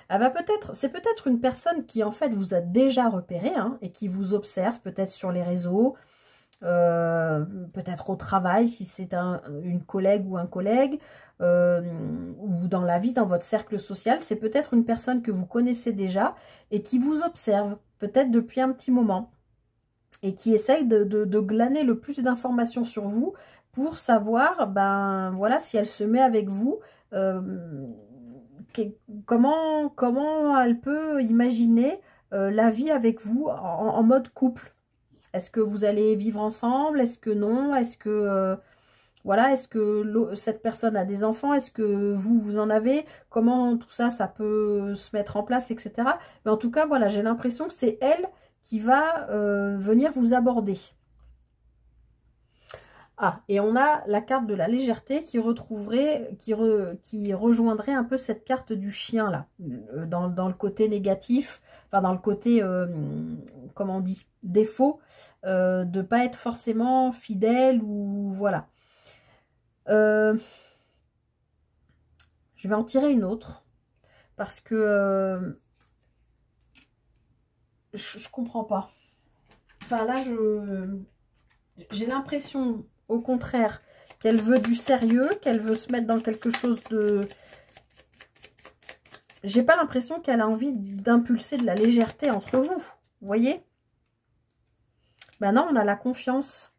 Elle va peut-être... C'est peut-être une personne qui, en fait, vous a déjà repéré et qui vous observe, peut-être sur les réseaux, peut-être au travail, si c'est une collègue ou un collègue, ou dans la vie, dans votre cercle social. C'est peut-être une personne que vous connaissez déjà et qui vous observe, peut-être depuis un petit moment, et qui essaye de glaner le plus d'informations sur vous pour savoir, voilà, si elle se met avec vous, comment elle peut imaginer la vie avec vous en mode couple. Est-ce que vous allez vivre ensemble? Est-ce que non? Est-ce que voilà, est-ce que cette personne a des enfants? Est-ce que vous en avez? Comment tout ça, ça peut se mettre en place, etc. Mais en tout cas, voilà, j'ai l'impression que c'est elle qui va venir vous aborder. Ah, et on a la carte de la légèreté qui retrouverait, qui rejoindrait un peu cette carte du chien là, dans le côté négatif, enfin dans le côté, comment on dit, défaut, de ne pas être forcément fidèle ou voilà. Je vais en tirer une autre parce que je comprends pas. Enfin là, j'ai l'impression, au contraire, qu'elle veut du sérieux, qu'elle veut se mettre dans quelque chose de... J'ai pas l'impression qu'elle a envie d'impulser de la légèreté entre vous. Vous voyez? Ben non, on a la confiance.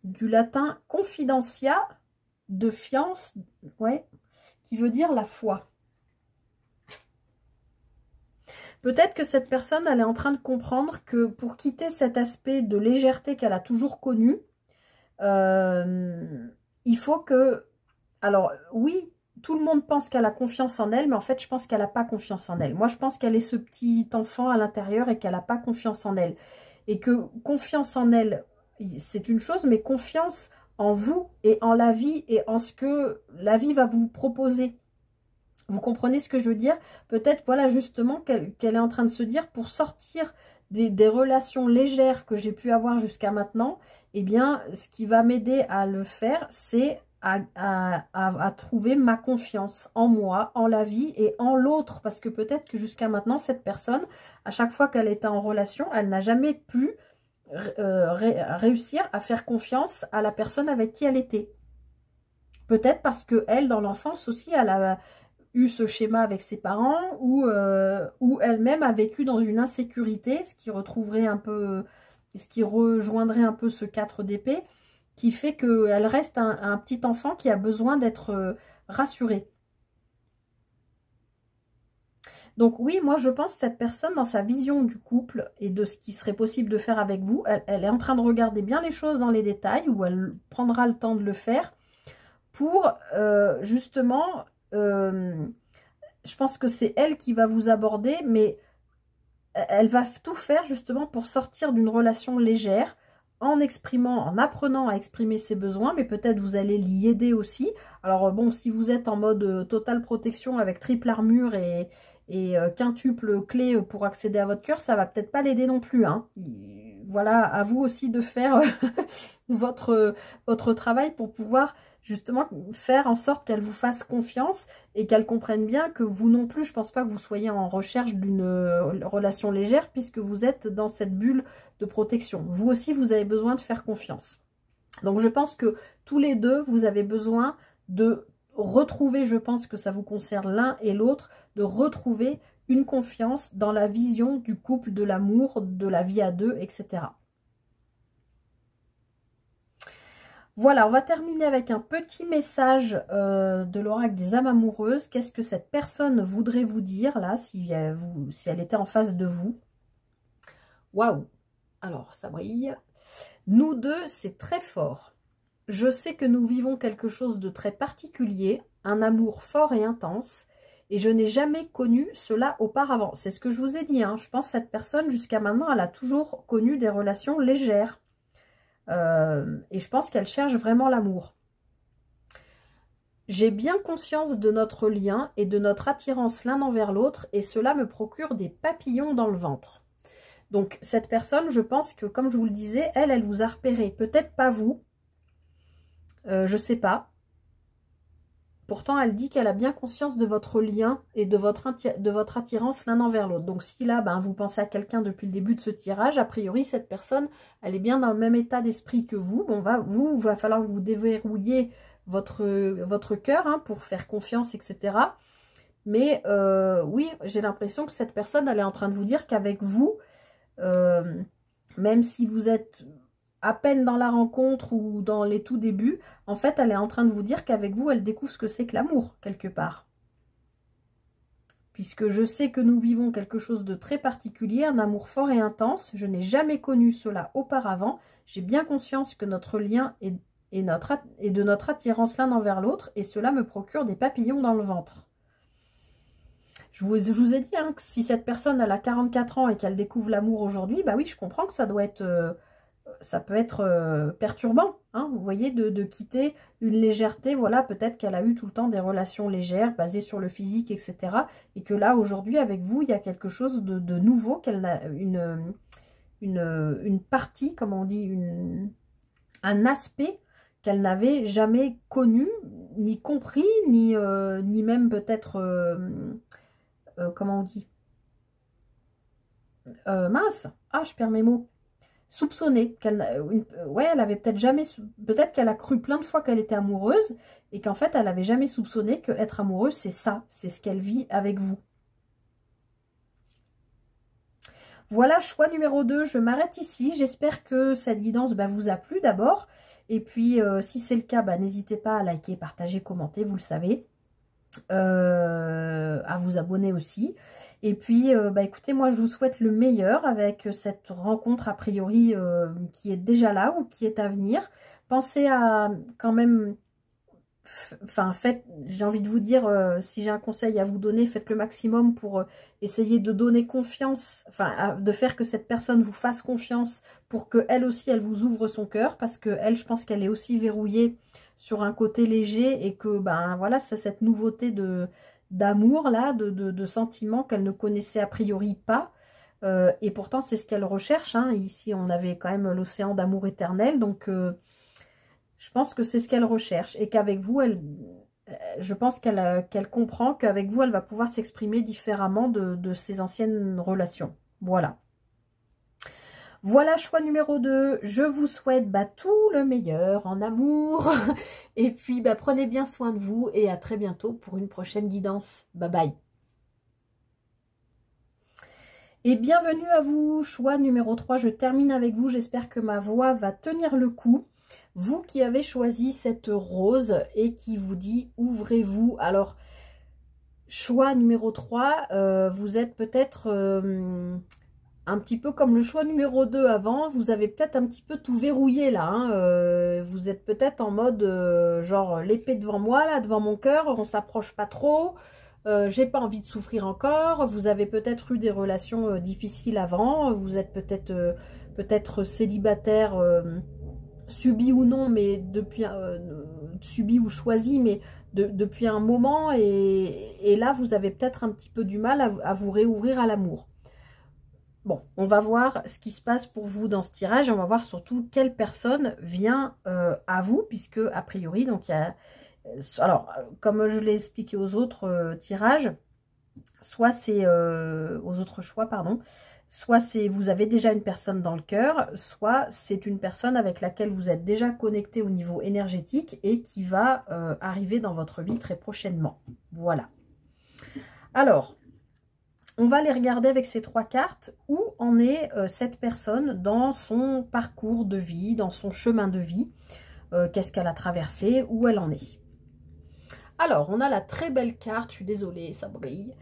Du latin confidentia, de fiance, ouais, qui veut dire la foi. Peut-être que cette personne, elle est en train de comprendre que pour quitter cet aspect de légèreté qu'elle a toujours connu, il faut que... Alors, oui, tout le monde pense qu'elle a confiance en elle, mais en fait, je pense qu'elle n'a pas confiance en elle. Moi, je pense qu'elle est ce petit enfant à l'intérieur et qu'elle n'a pas confiance en elle. Et que confiance en elle, c'est une chose, mais confiance en vous et en la vie et en ce que la vie va vous proposer. Vous comprenez ce que je veux dire? Peut-être, voilà, justement, qu'elle est en train de se dire, pour sortir des relations légères que j'ai pu avoir jusqu'à maintenant, eh bien, ce qui va m'aider à le faire, c'est à trouver ma confiance en moi, en la vie et en l'autre. Parce que peut-être que jusqu'à maintenant, cette personne, à chaque fois qu'elle était en relation, elle n'a jamais pu réussir à faire confiance à la personne avec qui elle était. Peut-être parce que elle, dans l'enfance aussi, elle a eu ce schéma avec ses parents ou elle-même a vécu dans une insécurité, ce qui retrouverait un peu, ce qui rejoindrait un peu ce 4 d'épée, qui fait qu'elle reste un petit enfant qui a besoin d'être rassuré. Donc oui, moi je pense que cette personne, dans sa vision du couple et de ce qui serait possible de faire avec vous, elle est en train de regarder bien les choses dans les détails, ou elle prendra le temps de le faire pour justement... je pense que c'est elle qui va vous aborder, mais elle va tout faire justement pour sortir d'une relation légère, en exprimant, en apprenant à exprimer ses besoins, mais peut-être vous allez l'y aider aussi. Alors bon, si vous êtes en mode totale protection avec triple armure et quintuple clé pour accéder à votre cœur, ça va peut-être pas l'aider non plus, hein. Voilà, à vous aussi de faire votre travail pour pouvoir justement faire en sorte qu'elle vous fasse confiance et qu'elle comprenne bien que vous non plus, je pense pas que vous soyez en recherche d'une relation légère puisque vous êtes dans cette bulle de protection. Vous aussi, vous avez besoin de faire confiance. Donc je pense que tous les deux, vous avez besoin de retrouver, je pense que ça vous concerne l'un et l'autre, de retrouver une confiance dans la vision du couple, de l'amour, de la vie à deux, etc. Voilà, on va terminer avec un petit message de l'oracle des âmes amoureuses. Qu'est-ce que cette personne voudrait vous dire, là, si elle était en face de vous? Waouh! Alors, ça brille. Nous deux, c'est très fort. Je sais que nous vivons quelque chose de très particulier, un amour fort et intense, et je n'ai jamais connu cela auparavant. C'est ce que je vous ai dit, hein. Je pense que cette personne, jusqu'à maintenant, elle a toujours connu des relations légères. Et je pense qu'elle cherche vraiment l'amour. J'ai bien conscience de notre lien et de notre attirance l'un envers l'autre, et cela me procure des papillons dans le ventre. Donc cette personne, je pense que, comme je vous le disais, elle vous a repéré. Peut-être pas vous, je sais pas. Pourtant, elle dit qu'elle a bien conscience de votre lien et de votre attirance l'un envers l'autre. Donc si là, vous pensez à quelqu'un depuis le début de ce tirage, a priori, cette personne, elle est bien dans le même état d'esprit que vous. Bon, va falloir que vous déverrouiller votre cœur, hein, pour faire confiance, etc. Mais oui, j'ai l'impression que cette personne, elle est en train de vous dire qu'avec vous, même si vous êtes à peine dans la rencontre ou dans les tout débuts, en fait, elle est en train de vous dire qu'avec vous, elle découvre ce que c'est que l'amour, quelque part. Puisque je sais que nous vivons quelque chose de très particulier, un amour fort et intense. Je n'ai jamais connu cela auparavant. J'ai bien conscience que notre lien est de notre attirance l'un envers l'autre, et cela me procure des papillons dans le ventre. Je vous ai dit, hein, que si cette personne elle a 44 ans et qu'elle découvre l'amour aujourd'hui, bah oui, je comprends que ça doit être ça peut être perturbant, hein, vous voyez, de quitter une légèreté. Voilà, peut-être qu'elle a eu tout le temps des relations légères, basées sur le physique, etc. Et que là, aujourd'hui, avec vous, il y a quelque chose de nouveau, qu'elle a une partie, comment on dit, un aspect qu'elle n'avait jamais connu, ni compris, ni même peut-être, comment on dit, mince, ah, je perds mes mots, soupçonné, ouais, elle avait peut-être jamais, peut-être qu'elle a cru plein de fois qu'elle était amoureuse, et qu'en fait, elle n'avait jamais soupçonné que être amoureuse, c'est ça, c'est ce qu'elle vit avec vous. Voilà, choix numéro 2, je m'arrête ici. J'espère que cette guidance vous a plu d'abord. Et puis, si c'est le cas, n'hésitez pas à liker, partager, commenter, vous le savez. À vous abonner aussi. Et puis, écoutez, moi, je vous souhaite le meilleur avec cette rencontre, a priori, qui est déjà là ou qui est à venir. Pensez à, quand même... Enfin, j'ai envie de vous dire, si j'ai un conseil à vous donner, faites le maximum pour essayer de donner confiance, enfin, de faire que cette personne vous fasse confiance pour qu'elle aussi, elle vous ouvre son cœur, parce que elle, je pense qu'elle est aussi verrouillée sur un côté léger et que, voilà, c'est cette nouveauté d'amour, là, de sentiments qu'elle ne connaissait a priori pas. Et pourtant, c'est ce qu'elle recherche, hein. Ici, on avait quand même l'océan d'amour éternel, donc... je pense que c'est ce qu'elle recherche et qu'avec vous, je pense qu'elle comprend qu'avec vous, elle va pouvoir s'exprimer différemment de ses anciennes relations. Voilà. Voilà, choix numéro 2. Je vous souhaite tout le meilleur en amour. Et puis, prenez bien soin de vous et à très bientôt pour une prochaine guidance. Bye bye. Et bienvenue à vous, choix numéro 3. Je termine avec vous. J'espère que ma voix va tenir le coup. Vous qui avez choisi cette rose et qui vous dit ouvrez-vous. Alors, choix numéro 3, vous êtes peut-être un petit peu comme le choix numéro 2 avant. Vous avez peut-être un petit peu tout verrouillé là. Hein, vous êtes peut-être en mode genre l'épée devant moi, là, devant mon cœur. On s'approche pas trop. J'ai pas envie de souffrir encore. Vous avez peut-être eu des relations difficiles avant. Vous êtes peut-être célibataire. Subi ou non, mais depuis subi ou choisi, mais depuis un moment, et là vous avez peut-être un petit peu du mal à vous réouvrir à l'amour. Bon, on va voir ce qui se passe pour vous dans ce tirage, et on va voir surtout quelle personne vient à vous, puisque a priori, donc il y a, alors comme je l'ai expliqué aux autres tirages, soit c'est aux autres choix, pardon. Soit c'est vous avez déjà une personne dans le cœur, soit c'est une personne avec laquelle vous êtes déjà connecté au niveau énergétique et qui va arriver dans votre vie très prochainement. Voilà. Alors, on va les regarder avec ces 3 cartes. Où en est cette personne dans son parcours de vie, dans son chemin de vie? Qu'est-ce qu'elle a traversé? Où elle en est? Alors, on a la très belle carte, je suis désolée, ça brille.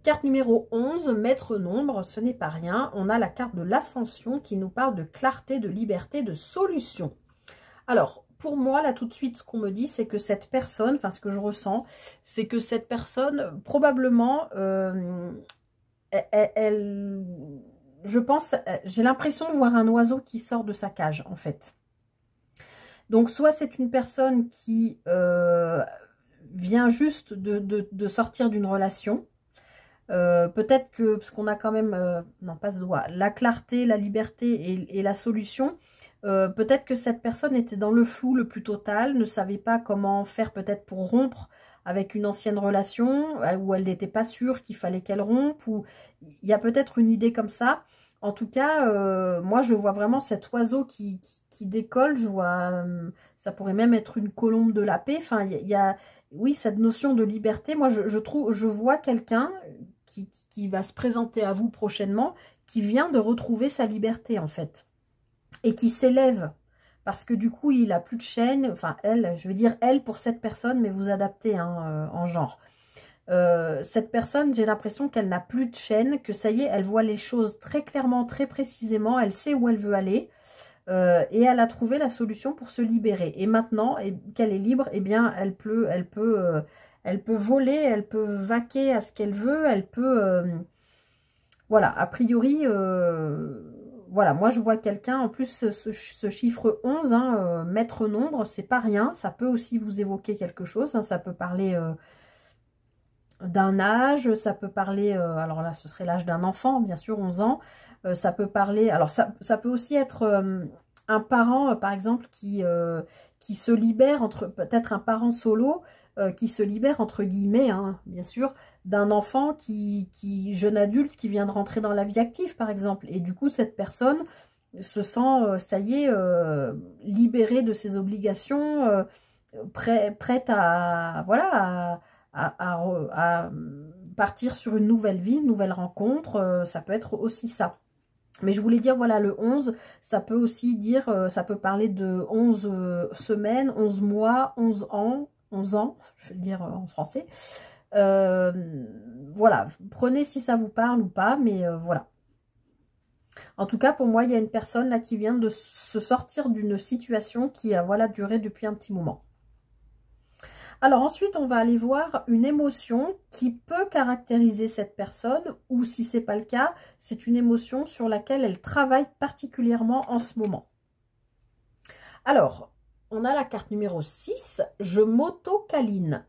Carte numéro 11, maître nombre, ce n'est pas rien. On a la carte de l'ascension qui nous parle de clarté, de liberté, de solution. Alors, pour moi, là, tout de suite, ce qu'on me dit, c'est que cette personne, enfin, ce que je ressens, c'est que cette personne, probablement, je pense, j'ai l'impression de voir un oiseau qui sort de sa cage, en fait. Donc, soit c'est une personne qui vient juste de sortir d'une relation. Peut-être que, parce qu'on a quand même, non pas ce doigt, la clarté, la liberté et la solution, peut-être que cette personne était dans le flou le plus total, ne savait pas comment faire peut-être pour rompre avec une ancienne relation, où elle n'était pas sûre qu'il fallait qu'elle rompe, ou il y a peut-être une idée comme ça. En tout cas, moi je vois vraiment cet oiseau qui décolle, je vois, ça pourrait même être une colombe de la paix, enfin il y a, oui, cette notion de liberté. Moi je vois quelqu'un qui va se présenter à vous prochainement, qui vient de retrouver sa liberté en fait, et qui s'élève, parce que du coup il a plus de chaîne, enfin elle, je veux dire elle pour cette personne, mais vous adaptez hein, en genre. Cette personne, j'ai l'impression qu'elle n'a plus de chaîne, que ça y est, elle voit les choses très clairement, très précisément, elle sait où elle veut aller, et elle a trouvé la solution pour se libérer. Et maintenant qu'elle est libre, eh bien elle peut voler, elle peut vaquer à ce qu'elle veut, elle peut... voilà, a priori, voilà, moi je vois quelqu'un, en plus ce chiffre 11, hein, maître nombre, c'est pas rien, ça peut aussi vous évoquer quelque chose, hein, ça peut parler d'un âge, ça peut parler, alors là ce serait l'âge d'un enfant, bien sûr 11 ans, ça peut parler, alors ça peut aussi être un parent par exemple qui se libère, entre peut-être un parent solo qui se libère entre guillemets, hein, bien sûr, d'un enfant jeune adulte qui vient de rentrer dans la vie active par exemple, et du coup cette personne se sent, ça y est, libérée de ses obligations, prête à, voilà, à partir sur une nouvelle vie, une nouvelle rencontre, ça peut être aussi ça. Mais je voulais dire, voilà, le 11, ça peut aussi dire, ça peut parler de 11 semaines, 11 mois, 11 ans, je vais le dire en français. Voilà, prenez si ça vous parle ou pas, mais voilà. En tout cas, pour moi, il y a une personne là qui vient de se sortir d'une situation qui a, voilà, duré depuis un petit moment. Alors ensuite, on va aller voir une émotion qui peut caractériser cette personne, ou si ce n'est pas le cas, c'est une émotion sur laquelle elle travaille particulièrement en ce moment. Alors, on a la carte numéro 6, je m'auto-câline.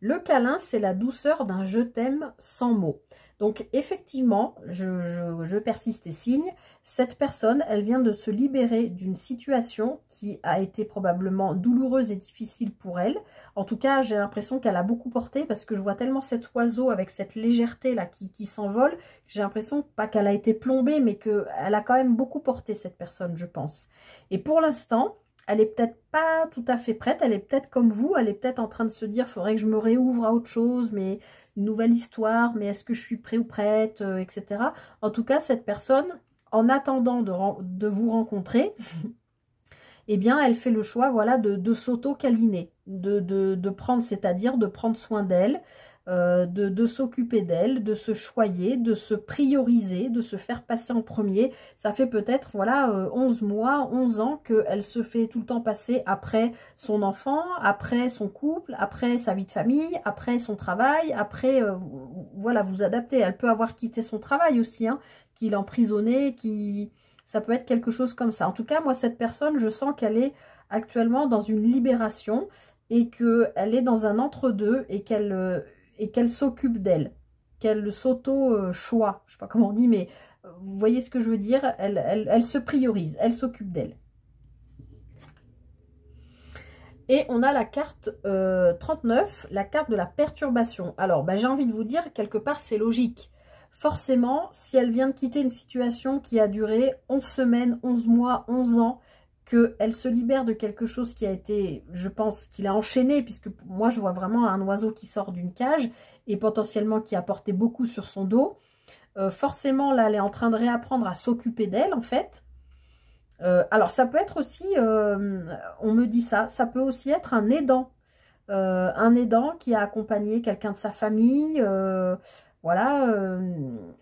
Le câlin, c'est la douceur d'un je t'aime sans mots. Donc effectivement, je persiste et signe, cette personne, elle vient de se libérer d'une situation qui a été probablement douloureuse et difficile pour elle. En tout cas, j'ai l'impression qu'elle a beaucoup porté parce que je vois tellement cet oiseau avec cette légèreté là qui s'envole. J'ai l'impression, pas qu'elle a été plombée, mais qu'elle a quand même beaucoup porté cette personne, je pense. Et pour l'instant, elle n'est peut-être pas tout à fait prête, elle est peut-être comme vous, elle est peut-être en train de se dire, il faudrait que je me réouvre à autre chose, mais une nouvelle histoire, mais est-ce que je suis prêt ou prête, etc. En tout cas, cette personne, en attendant de vous rencontrer, eh bien, elle fait le choix, voilà, de s'auto-câliner, de prendre, c'est-à-dire de prendre soin d'elle, de s'occuper d'elle, de se choyer, de se prioriser, de se faire passer en premier. Ça fait peut-être, voilà, 11 mois, 11 ans qu'elle se fait tout le temps passer après son enfant, après son couple, après sa vie de famille, après son travail, après, voilà, vous adaptez. Elle peut avoir quitté son travail aussi, hein, qui l'emprisonnait, ça peut être quelque chose comme ça. En tout cas, moi, cette personne, je sens qu'elle est actuellement dans une libération et qu'elle est dans un entre-deux et qu'elle s'occupe d'elle, qu'elle s'auto-choix. Je ne sais pas comment on dit, mais vous voyez ce que je veux dire. Elle se priorise, elle s'occupe d'elle. Et on a la carte 39, la carte de la perturbation. Alors, j'ai envie de vous dire, quelque part, c'est logique. Forcément, si elle vient de quitter une situation qui a duré 11 semaines, 11 mois, 11 ans, qu'elle se libère de quelque chose qui a été, je pense, qu'il a enchaîné, puisque moi, je vois vraiment un oiseau qui sort d'une cage et potentiellement qui a porté beaucoup sur son dos. Forcément, là, elle est en train de réapprendre à s'occuper d'elle, en fait. Alors, ça peut être aussi, on me dit ça peut aussi être un aidant qui a accompagné quelqu'un de sa famille, voilà,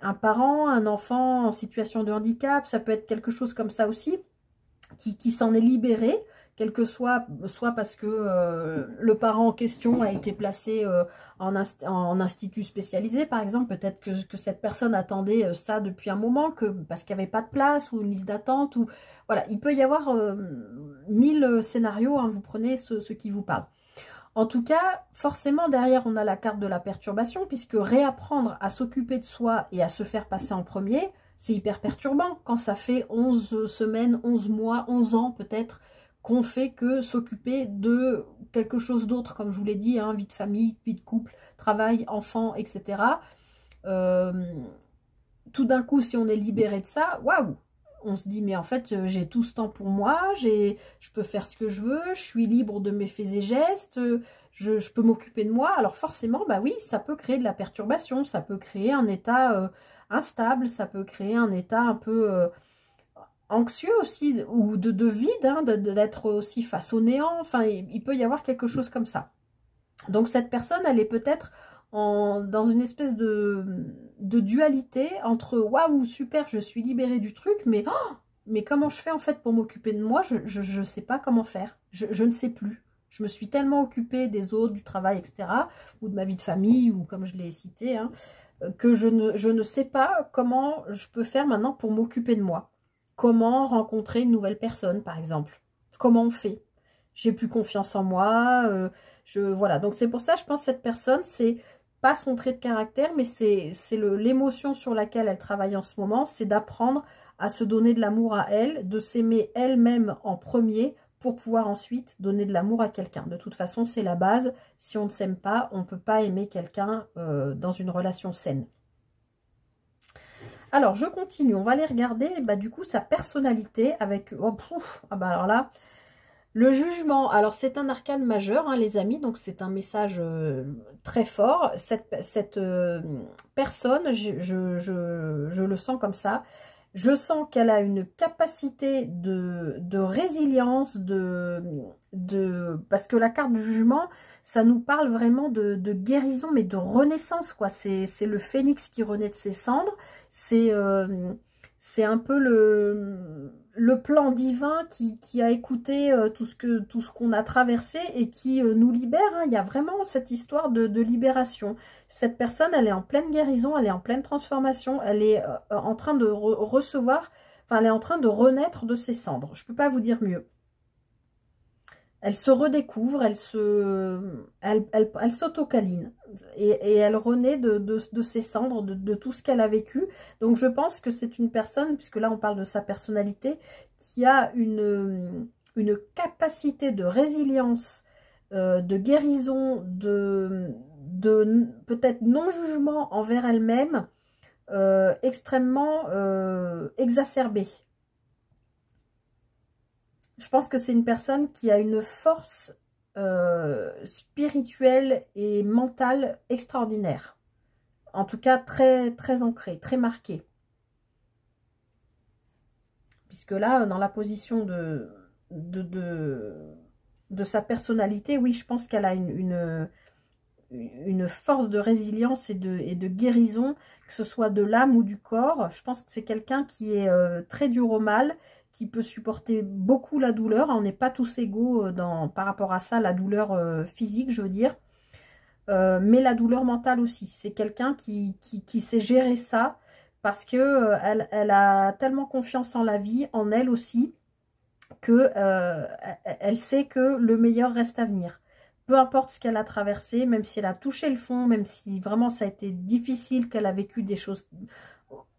un parent, un enfant en situation de handicap, ça peut être quelque chose comme ça aussi, qui s'en est libéré, soit parce que le parent en question a été placé en institut spécialisé, par exemple. Peut-être que cette personne attendait ça depuis un moment, parce qu'il n'y avait pas de place ou une liste d'attente. Voilà, il peut y avoir 1000 scénarios, hein, vous prenez ce qui vous parle. En tout cas, forcément, derrière, on a la carte de la perturbation, puisque réapprendre à s'occuper de soi et à se faire passer en premier, c'est hyper perturbant quand ça fait 11 semaines, 11 mois, 11 ans peut-être qu'on fait que s'occuper de quelque chose d'autre, comme je vous l'ai dit, hein, vie de famille, vie de couple, travail, enfant, etc. Tout d'un coup, si on est libéré de ça, waouh! On se dit, mais en fait, j'ai tout ce temps pour moi, je peux faire ce que je veux, je suis libre de mes faits et gestes, je peux m'occuper de moi. Alors forcément, oui, ça peut créer de la perturbation, ça peut créer un état instable, ça peut créer un état un peu anxieux aussi, ou de vide, hein, d'être aussi face au néant. Enfin, il peut y avoir quelque chose comme ça. Donc cette personne, elle est peut-être dans une espèce de dualité entre waouh, super, je suis libérée du truc, mais comment je fais en fait pour m'occuper de moi? Je ne sais pas comment faire, je ne sais plus. Je me suis tellement occupée des autres, du travail, etc., ou de ma vie de famille, ou comme je l'ai cité, hein, que je ne sais pas comment je peux faire maintenant pour m'occuper de moi. comment rencontrer une nouvelle personne, par exemple. Comment on fait? J'ai plus confiance en moi. Voilà. Donc, c'est pour ça, je pense que cette personne, c'est pas son trait de caractère, mais c'est l'émotion sur laquelle elle travaille en ce moment. C'est d'apprendre à se donner de l'amour à elle, de s'aimer elle-même en premier pour pouvoir ensuite donner de l'amour à quelqu'un. De toute façon, c'est la base. Si on ne s'aime pas, on ne peut pas aimer quelqu'un dans une relation saine. Alors, je continue. On va aller regarder, bah, du coup, sa personnalité avec... Oh, pouf, ah bah alors là, le jugement. Alors, c'est un arcane majeur, hein, les amis. Donc, c'est un message très fort. Cette personne, je le sens comme ça. Je sens qu'elle a une capacité de résilience, parce que la carte du jugement, ça nous parle vraiment de guérison, mais de renaissance, quoi. C'est le phénix qui renaît de ses cendres. C'est un peu le plan divin qui a écouté tout ce qu'on a traversé et qui nous libère, hein. Il y a vraiment cette histoire de libération. Cette personne, elle est en pleine guérison, elle est en pleine transformation, elle est en train de recevoir, enfin, elle est en train de renaître de ses cendres. Je ne peux pas vous dire mieux. Elle se redécouvre, elle s'auto-câline et elle renaît de ses cendres, de tout ce qu'elle a vécu. Donc je pense que c'est une personne, puisque là on parle de sa personnalité, qui a une capacité de résilience, de guérison, de peut-être non-jugement envers elle-même, extrêmement exacerbée. Je pense que c'est une personne qui a une force spirituelle et mentale extraordinaire. En tout cas, très, très ancrée, très marquée. Puisque là, dans la position de sa personnalité, oui, je pense qu'elle a une force de résilience et de guérison, que ce soit de l'âme ou du corps. Je pense que c'est quelqu'un qui est très dur au mal, qui peut supporter beaucoup la douleur. On n'est pas tous égaux par rapport à ça, la douleur physique, je veux dire. Mais la douleur mentale aussi. C'est quelqu'un qui sait gérer ça parce que elle a tellement confiance en la vie, en elle aussi, que elle sait que le meilleur reste à venir. Peu importe ce qu'elle a traversé, même si elle a touché le fond, même si vraiment ça a été difficile, qu'elle a vécu des choses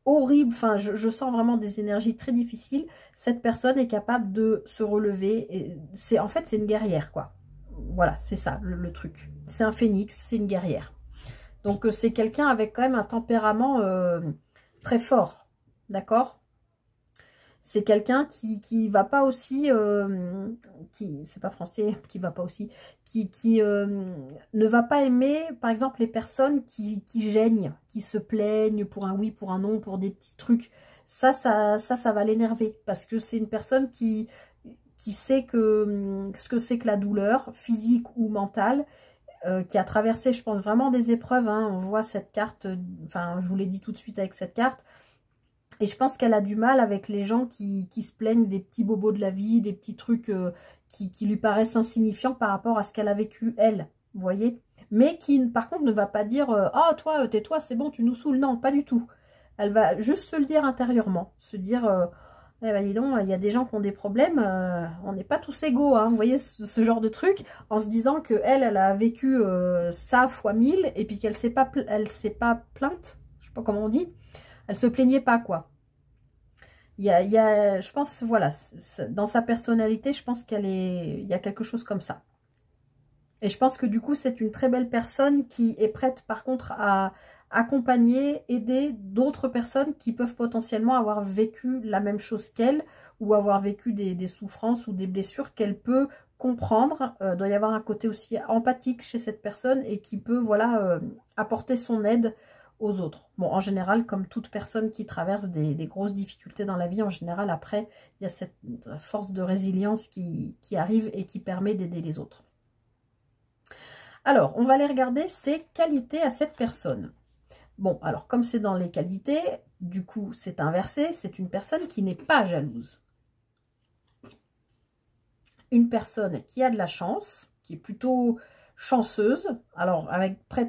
horrible, enfin je sens vraiment des énergies très difficiles, cette personne est capable de se relever, et en fait c'est une guerrière, quoi. Voilà, c'est ça le truc, c'est un phénix, c'est une guerrière. Donc c'est quelqu'un avec quand même un tempérament très fort, d'accord. C'est quelqu'un qui va pas aussi, c'est pas français, qui va pas aussi, qui ne va pas aimer, par exemple, les personnes qui gênent, qui se plaignent pour un oui, pour un non, pour des petits trucs. Ça va l'énerver, parce que c'est une personne qui sait ce que c'est que la douleur, physique ou mentale, qui a traversé, je pense, vraiment des épreuves, hein. On voit cette carte, enfin, je vous l'ai dit tout de suite avec cette carte. Et je pense qu'elle a du mal avec les gens qui se plaignent des petits bobos de la vie, des petits trucs qui lui paraissent insignifiants par rapport à ce qu'elle a vécu, elle, vous voyez. Mais qui, par contre, ne va pas dire « Oh, toi, tais-toi, c'est bon, tu nous saoules ». Non, pas du tout. Elle va juste se le dire intérieurement. Se dire eh ben, dis donc, il y a des gens qui ont des problèmes, on n'est pas tous égaux, hein. Vous voyez ce genre de truc, en se disant que elle a vécu ça fois 1000, et puis qu'elle s'est pas plainte, je sais pas comment on dit. Elle se plaignait pas, quoi. Je pense, voilà, dans sa personnalité, je pense il y a quelque chose comme ça. Et je pense que du coup, c'est une très belle personne qui est prête, par contre, à accompagner, aider d'autres personnes qui peuvent potentiellement avoir vécu la même chose qu'elle, ou avoir vécu des souffrances ou des blessures qu'elle peut comprendre. Doit y avoir un côté aussi empathique chez cette personne et qui peut, voilà, apporter son aide aux autres. Bon, en général, comme toute personne qui traverse des grosses difficultés dans la vie, en général, après, il y a cette force de résilience qui arrive et qui permet d'aider les autres. Alors, on va aller regarder ses qualités à cette personne. Bon, alors, comme c'est dans les qualités, du coup, c'est inversé. C'est une personne qui n'est pas jalouse. Une personne qui a de la chance, qui est plutôt chanceuse. Alors,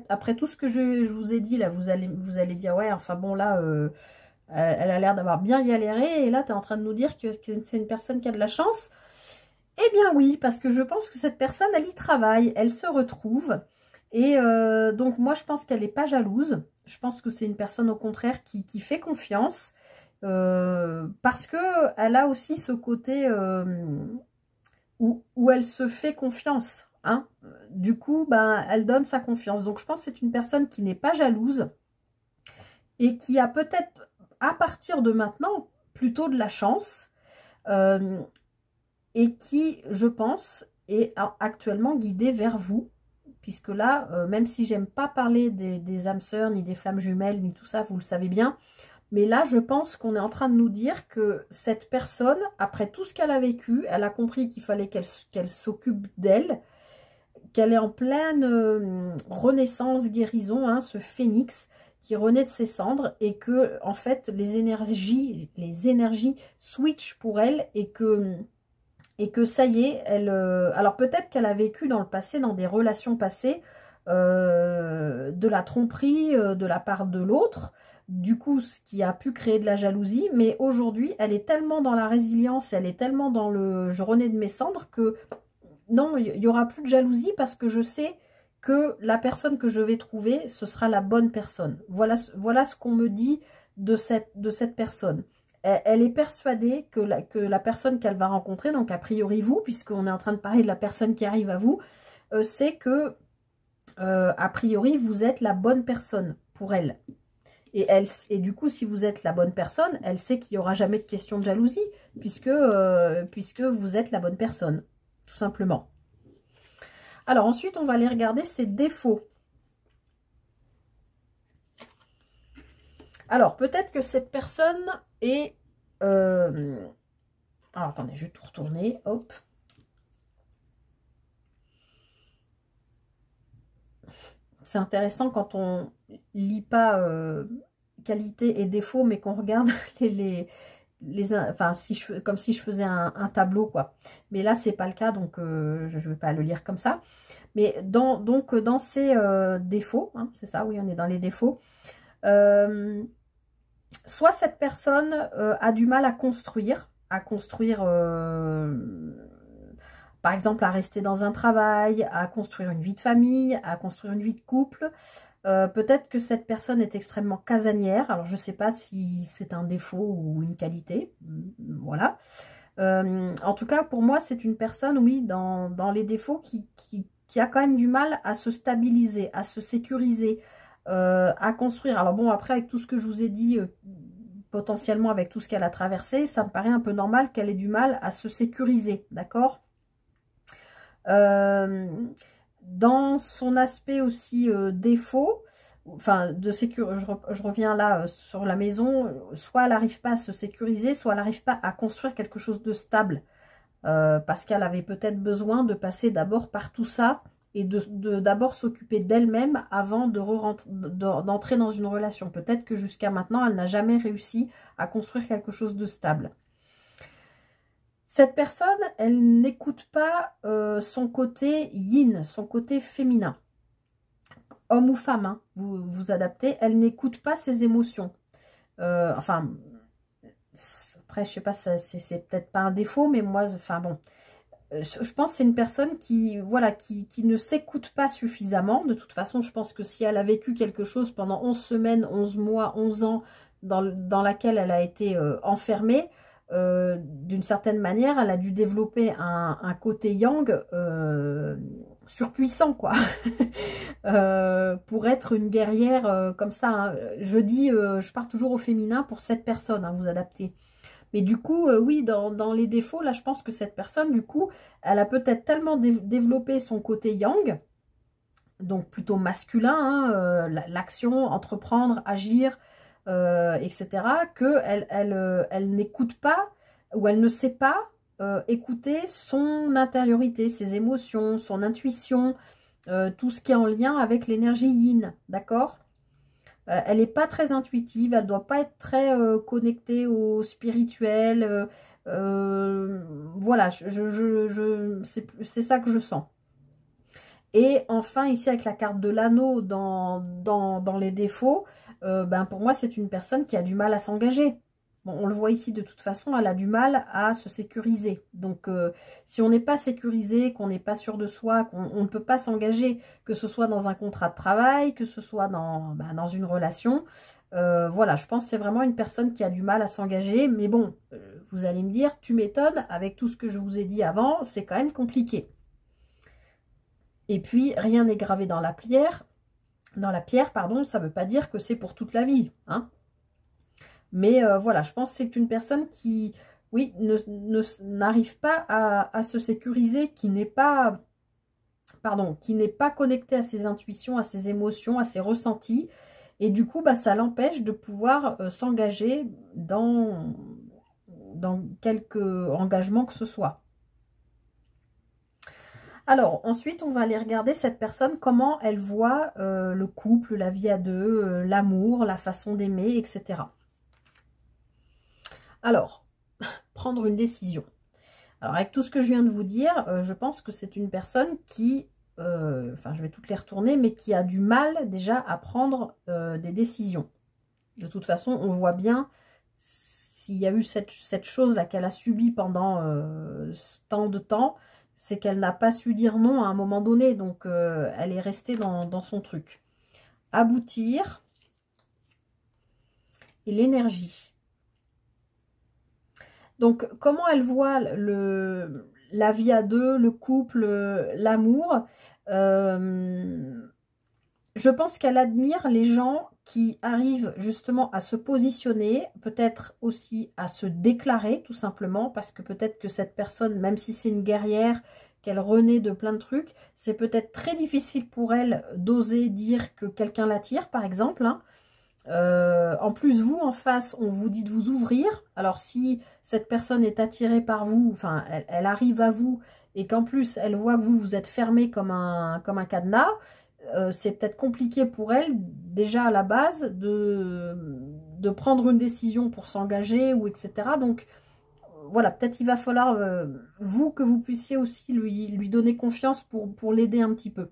après tout ce que je vous ai dit, là, vous allez dire, ouais, enfin bon, là, Elle a l'air d'avoir bien galéré et là, tu es en train de nous dire que c'est une personne qui a de la chance. Eh bien oui, parce que je pense que cette personne, elle y travaille, elle se retrouve. Et donc moi, je pense qu'elle n'est pas jalouse. Je pense que c'est une personne au contraire qui fait confiance. Parce qu'elle a aussi ce côté où elle se fait confiance. Hein. Du coup, ben, elle donne sa confiance. Donc je pense que c'est une personne qui n'est pas jalouse et qui a peut-être, à partir de maintenant, plutôt de la chance. Et qui, je pense, est actuellement guidée vers vous. Puisque là, même si j'aime pas parler des âmes sœurs, ni des flammes jumelles, ni tout ça, vous le savez bien. Mais là, je pense qu'on est en train de nous dire que cette personne, après tout ce qu'elle a vécu, elle a compris qu'il fallait qu'elle s'occupe d'elle, qu'elle est en pleine renaissance, guérison, hein, ce phénix qui renaît de ses cendres et que, en fait, les énergies switchent pour elle et que ça y est, elle... alors peut-être qu'elle a vécu dans le passé, dans des relations passées, de la tromperie de la part de l'autre, du coup, ce qui a pu créer de la jalousie, mais aujourd'hui, elle est tellement dans la résilience, elle est tellement dans le « je renais de mes cendres » que non, il n'y aura plus de jalousie parce que je sais que la personne que je vais trouver, ce sera la bonne personne. Voilà ce qu'on me dit de cette personne. Elle est persuadée que la personne qu'elle va rencontrer, donc a priori vous, puisqu'on est en train de parler de la personne qui arrive à vous, c'est que, a priori, vous êtes la bonne personne pour elle. Et du coup, si vous êtes la bonne personne, elle sait qu'il n'y aura jamais de question de jalousie, puisque vous êtes la bonne personne, tout simplement. Alors ensuite, on va aller regarder ses défauts. Alors, peut-être que cette personne est... alors, attendez, je vais tout retourner. Hop. C'est intéressant quand on lit pas qualité et défaut, mais qu'on regarde enfin, comme si je faisais un tableau, quoi. Mais là, c'est pas le cas, donc je ne vais pas le lire comme ça. Mais donc, dans ces défauts, hein, c'est ça, oui, on est dans les défauts, soit cette personne a du mal à construire par exemple, à rester dans un travail, à construire une vie de famille, à construire une vie de couple. Peut-être que cette personne est extrêmement casanière. Alors, je ne sais pas si c'est un défaut ou une qualité. Voilà. En tout cas, pour moi, c'est une personne, oui, dans les défauts qui a quand même du mal à se stabiliser, à se sécuriser, à construire. Alors bon, après, avec tout ce que je vous ai dit, potentiellement avec tout ce qu'elle a traversé, ça me paraît un peu normal qu'elle ait du mal à se sécuriser, d'accord ? Dans son aspect aussi défaut, enfin de sécurité, je reviens là sur la maison, soit elle n'arrive pas à se sécuriser, soit elle n'arrive pas à construire quelque chose de stable, parce qu'elle avait peut-être besoin de passer d'abord par tout ça et d'abord s'occuper d'elle-même avant d'entrer dans une relation. Peut-être que jusqu'à maintenant, elle n'a jamais réussi à construire quelque chose de stable. Cette personne, elle n'écoute pas son côté yin, son côté féminin. Homme ou femme, hein, vous adaptez. Elle n'écoute pas ses émotions. Enfin, après, je sais pas, c'est peut-être pas un défaut, mais moi, enfin bon. Je pense que c'est une personne qui, voilà, qui ne s'écoute pas suffisamment. De toute façon, je pense que si elle a vécu quelque chose pendant 11 semaines, 11 mois, 11 ans, dans laquelle elle a été enfermée, d'une certaine manière, elle a dû développer un côté yang surpuissant, quoi. Pour être une guerrière comme ça. Hein. Je pars toujours au féminin pour cette personne, hein, vous adaptez. Mais du coup, oui, dans les défauts, là, je pense que cette personne, du coup, elle a peut-être tellement développé son côté yang, donc plutôt masculin, hein, l'action, entreprendre, agir, etc., qu'elle n'écoute pas ou elle ne sait pas écouter son intériorité, ses émotions, son intuition, tout ce qui est en lien avec l'énergie yin, d'accord ? Elle n'est pas très intuitive, elle ne doit pas être très connectée au spirituel. Voilà, c'est ça que je sens. Et enfin, ici, avec la carte de l'anneau dans les défauts, ben pour moi, c'est une personne qui a du mal à s'engager. Bon, on le voit ici, de toute façon, elle a du mal à se sécuriser. Donc, si on n'est pas sécurisé, qu'on n'est pas sûr de soi, qu'on ne peut pas s'engager, que ce soit dans un contrat de travail, que ce soit dans une relation, voilà, je pense que c'est vraiment une personne qui a du mal à s'engager. Mais bon, vous allez me dire, tu m'étonnes, avec tout ce que je vous ai dit avant, c'est quand même compliqué. Et puis, rien n'est gravé dans la pierre. Dans la pierre, pardon, ça ne veut pas dire que c'est pour toute la vie, hein. Mais voilà, je pense que c'est une personne qui, oui, n'arrive pas à se sécuriser, qui n'est pas, pardon, qui n'est pas connectée à ses intuitions, à ses émotions, à ses ressentis. Et du coup, bah, ça l'empêche de pouvoir s'engager dans quelque engagement que ce soit. Alors, ensuite, on va aller regarder cette personne, comment elle voit le couple, la vie à deux, l'amour, la façon d'aimer, etc. Alors, prendre une décision. Alors, avec tout ce que je viens de vous dire, je pense que c'est une personne qui, enfin, je vais toutes les retourner, mais qui a du mal déjà à prendre des décisions. De toute façon, on voit bien s'il y a eu cette chose-là qu'elle a subie pendant tant de temps, c'est qu'elle n'a pas su dire non à un moment donné. Donc, elle est restée dans son truc. Aboutir et l'énergie. Donc, comment elle voit la vie à deux, le couple, l'amour, je pense qu'elle admire les gens qui arrivent justement à se positionner, peut-être aussi à se déclarer tout simplement, parce que peut-être que cette personne, même si c'est une guerrière, qu'elle renaît de plein de trucs, c'est peut-être très difficile pour elle d'oser dire que quelqu'un l'attire, par exemple, hein. En plus, vous, en face, on vous dit de vous ouvrir. Alors, si cette personne est attirée par vous, enfin, elle arrive à vous, et qu'en plus, elle voit que vous êtes fermé comme un cadenas, c'est peut-être compliqué pour elle, déjà à la base, de prendre une décision pour s'engager, ou etc. Donc, voilà, peut-être il va falloir, vous, que vous puissiez aussi lui donner confiance pour l'aider un petit peu.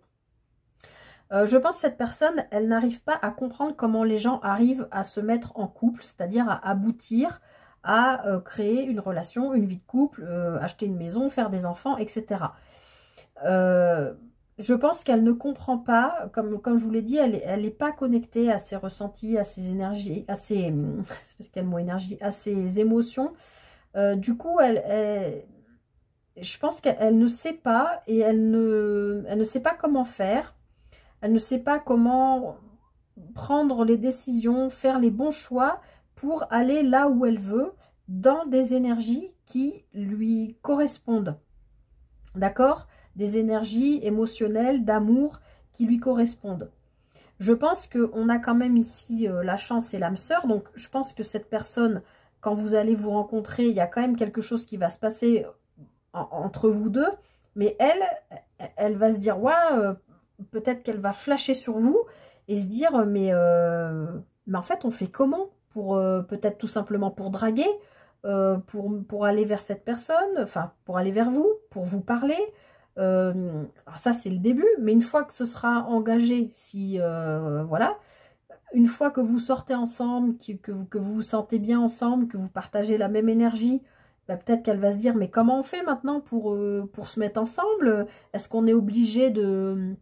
Je pense que cette personne, elle n'arrive pas à comprendre comment les gens arrivent à se mettre en couple, c'est-à-dire à aboutir, à créer une relation, une vie de couple, acheter une maison, faire des enfants, etc. Je pense qu'elle ne comprend pas, comme je vous l'ai dit, elle n'est pas connectée à ses ressentis, à ses énergies, à ses, c'est parce qu'il y a le mot énergie, à ses émotions. Du coup, je pense qu'elle ne sait pas, et elle ne sait pas comment faire. Elle ne sait pas comment prendre les décisions, faire les bons choix pour aller là où elle veut, dans des énergies qui lui correspondent. D'accord? Des énergies émotionnelles, d'amour qui lui correspondent. Je pense qu'on a quand même ici la chance et l'âme sœur. Donc, je pense que cette personne, quand vous allez vous rencontrer, il y a quand même quelque chose qui va se passer entre vous deux. Mais elle va se dire, ouais, peut-être qu'elle va flasher sur vous et se dire, mais en fait, on fait comment pour peut-être tout simplement pour draguer, pour aller vers cette personne, enfin, pour aller vers vous, pour vous parler. Alors ça, c'est le début, mais une fois que ce sera engagé, si, voilà, une fois que vous sortez ensemble, que vous vous sentez bien ensemble, que vous partagez la même énergie, bah, peut-être qu'elle va se dire, mais comment on fait maintenant pour se mettre ensemble? Est-ce qu'on est obligé de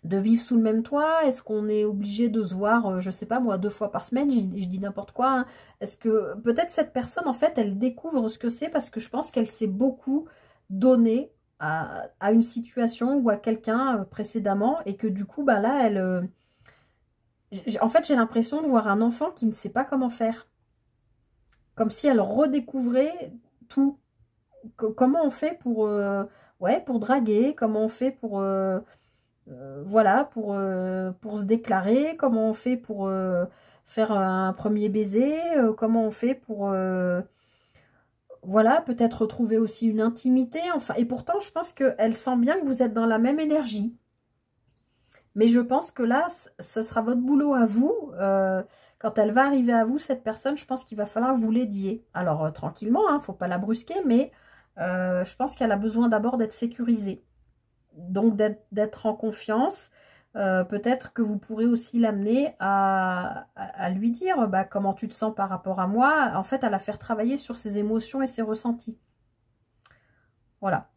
vivre sous le même toit? Est-ce qu'on est obligé de se voir, je sais pas moi, 2 fois par semaine? Je dis n'importe quoi, hein. Est-ce que peut-être cette personne, en fait, elle découvre ce que c'est, parce que je pense qu'elle s'est beaucoup donnée à une situation ou à quelqu'un précédemment, et que du coup, bah là, en fait, j'ai l'impression de voir un enfant qui ne sait pas comment faire. Comme si elle redécouvrait tout. Comment on fait ouais, pour draguer? Comment on fait voilà, pour se déclarer? Comment on fait pour faire un premier baiser? Comment on fait pour voilà, peut-être retrouver aussi une intimité? Enfin, et pourtant, je pense qu'elle sent bien que vous êtes dans la même énergie. Mais je pense que là, ce sera votre boulot à vous. Quand elle va arriver à vous, cette personne, je pense qu'il va falloir vous l'aidiez. Alors, tranquillement, hein, il ne faut pas la brusquer, mais je pense qu'elle a besoin d'abord d'être sécurisée. Donc, d'être en confiance, Peut-être que vous pourrez aussi l'amener à lui dire bah, comment tu te sens par rapport à moi, en fait à la faire travailler sur ses émotions et ses ressentis. Voilà.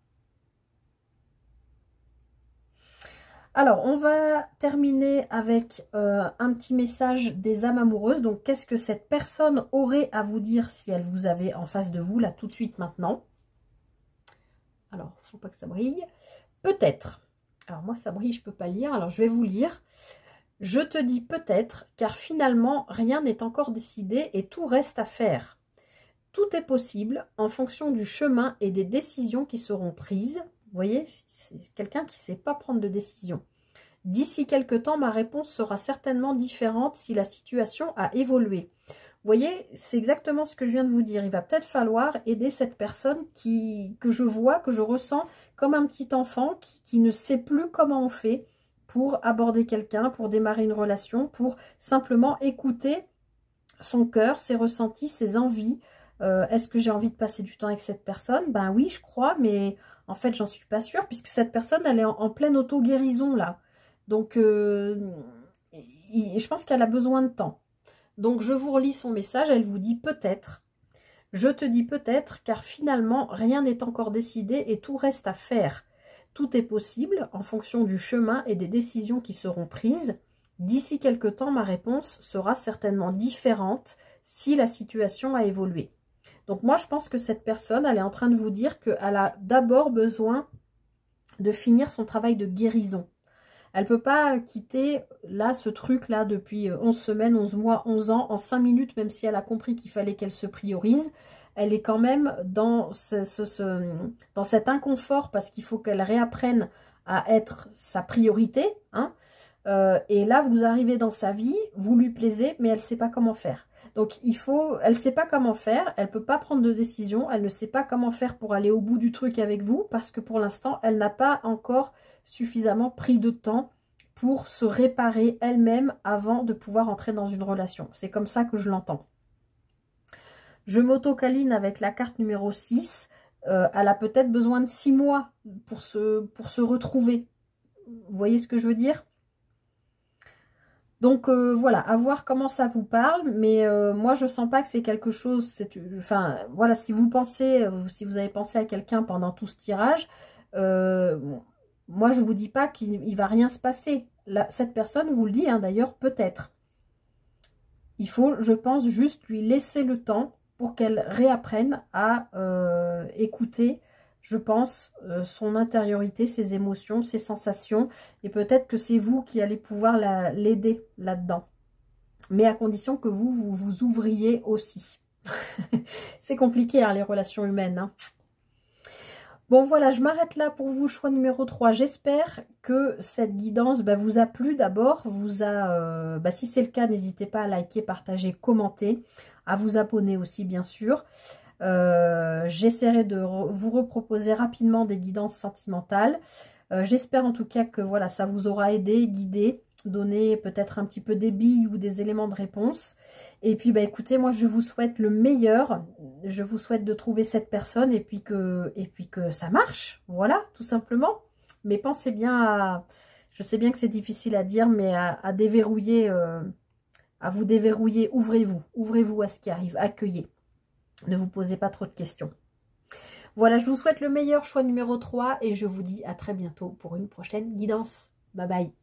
Alors, on va terminer avec un petit message des âmes amoureuses. Donc, qu'est-ce que cette personne aurait à vous dire si elle vous avait en face de vous, là, tout de suite, maintenant? Alors, il ne faut pas que ça brille. Peut-être. Alors, moi, ça brille, je ne peux pas lire. Alors, je vais vous lire. Je te dis peut-être, car finalement, rien n'est encore décidé et tout reste à faire. Tout est possible en fonction du chemin et des décisions qui seront prises. Vous voyez, c'est quelqu'un qui ne sait pas prendre de décision. D'ici quelque temps, ma réponse sera certainement différente si la situation a évolué. Vous voyez, c'est exactement ce que je viens de vous dire. Il va peut-être falloir aider cette personne que je vois, que je ressens comme un petit enfant qui ne sait plus comment on fait pour aborder quelqu'un, pour démarrer une relation, pour simplement écouter son cœur, ses ressentis, ses envies. Est-ce que j'ai envie de passer du temps avec cette personne? Ben oui, je crois, mais en fait, j'en suis pas sûre, puisque cette personne, elle est en pleine auto-guérison, là. Donc, je pense qu'elle a besoin de temps. Donc, je vous relis son message, elle vous dit peut-être. Je te dis peut-être, car finalement, rien n'est encore décidé et tout reste à faire. Tout est possible en fonction du chemin et des décisions qui seront prises. D'ici quelque temps, ma réponse sera certainement différente si la situation a évolué. Donc moi, je pense que cette personne, elle est en train de vous dire qu'elle a d'abord besoin de finir son travail de guérison. Elle ne peut pas quitter là ce truc-là depuis 11 semaines, 11 mois, 11 ans, en 5 minutes, même si elle a compris qu'il fallait qu'elle se priorise. Elle est quand même dans, dans cet inconfort parce qu'il faut qu'elle réapprenne à être sa priorité, hein. Et là, vous arrivez dans sa vie, vous lui plaisez, mais elle ne sait pas comment faire. Donc, elle ne sait pas comment faire, elle ne peut pas prendre de décision, elle ne sait pas comment faire pour aller au bout du truc avec vous, parce que pour l'instant, elle n'a pas encore suffisamment pris de temps pour se réparer elle-même avant de pouvoir entrer dans une relation. C'est comme ça que je l'entends. Je m'auto-câline avec la carte numéro 6. Elle a peut-être besoin de 6 mois pour se retrouver. Vous voyez ce que je veux dire ? Donc voilà, à voir comment ça vous parle, mais moi je sens pas que c'est quelque chose, enfin voilà, si vous pensez, si vous avez pensé à quelqu'un pendant tout ce tirage, moi je vous dis pas qu'il va rien se passer. Là, cette personne vous le dit, hein, d'ailleurs, peut-être. Il faut, je pense, juste lui laisser le temps pour qu'elle réapprenne à écouter, je pense, son intériorité, ses émotions, ses sensations. Et peut-être que c'est vous qui allez pouvoir l'aider là-dedans. Mais à condition que vous ouvriez aussi. C'est compliqué, hein, les relations humaines. Hein. Bon, voilà, je m'arrête là pour vous, choix numéro 3. J'espère que cette guidance vous a plu d'abord. Si c'est le cas, n'hésitez pas à liker, partager, commenter, à vous abonner aussi, bien sûr. J'essaierai de vous reproposer rapidement des guidances sentimentales. J'espère en tout cas que voilà, ça vous aura aidé, guidé, donné peut-être un petit peu des billes ou des éléments de réponse. Et puis écoutez, moi je vous souhaite le meilleur. Je vous souhaite de trouver cette personne et puis que ça marche. Voilà, tout simplement. Mais pensez bien à... Je sais bien que c'est difficile à dire, mais à déverrouiller, à vous déverrouiller. Ouvrez-vous. Ouvrez-vous à ce qui arrive. Accueillez. Ne vous posez pas trop de questions. Voilà, je vous souhaite le meilleur, choix numéro 3 et je vous dis à très bientôt pour une prochaine guidance. Bye bye.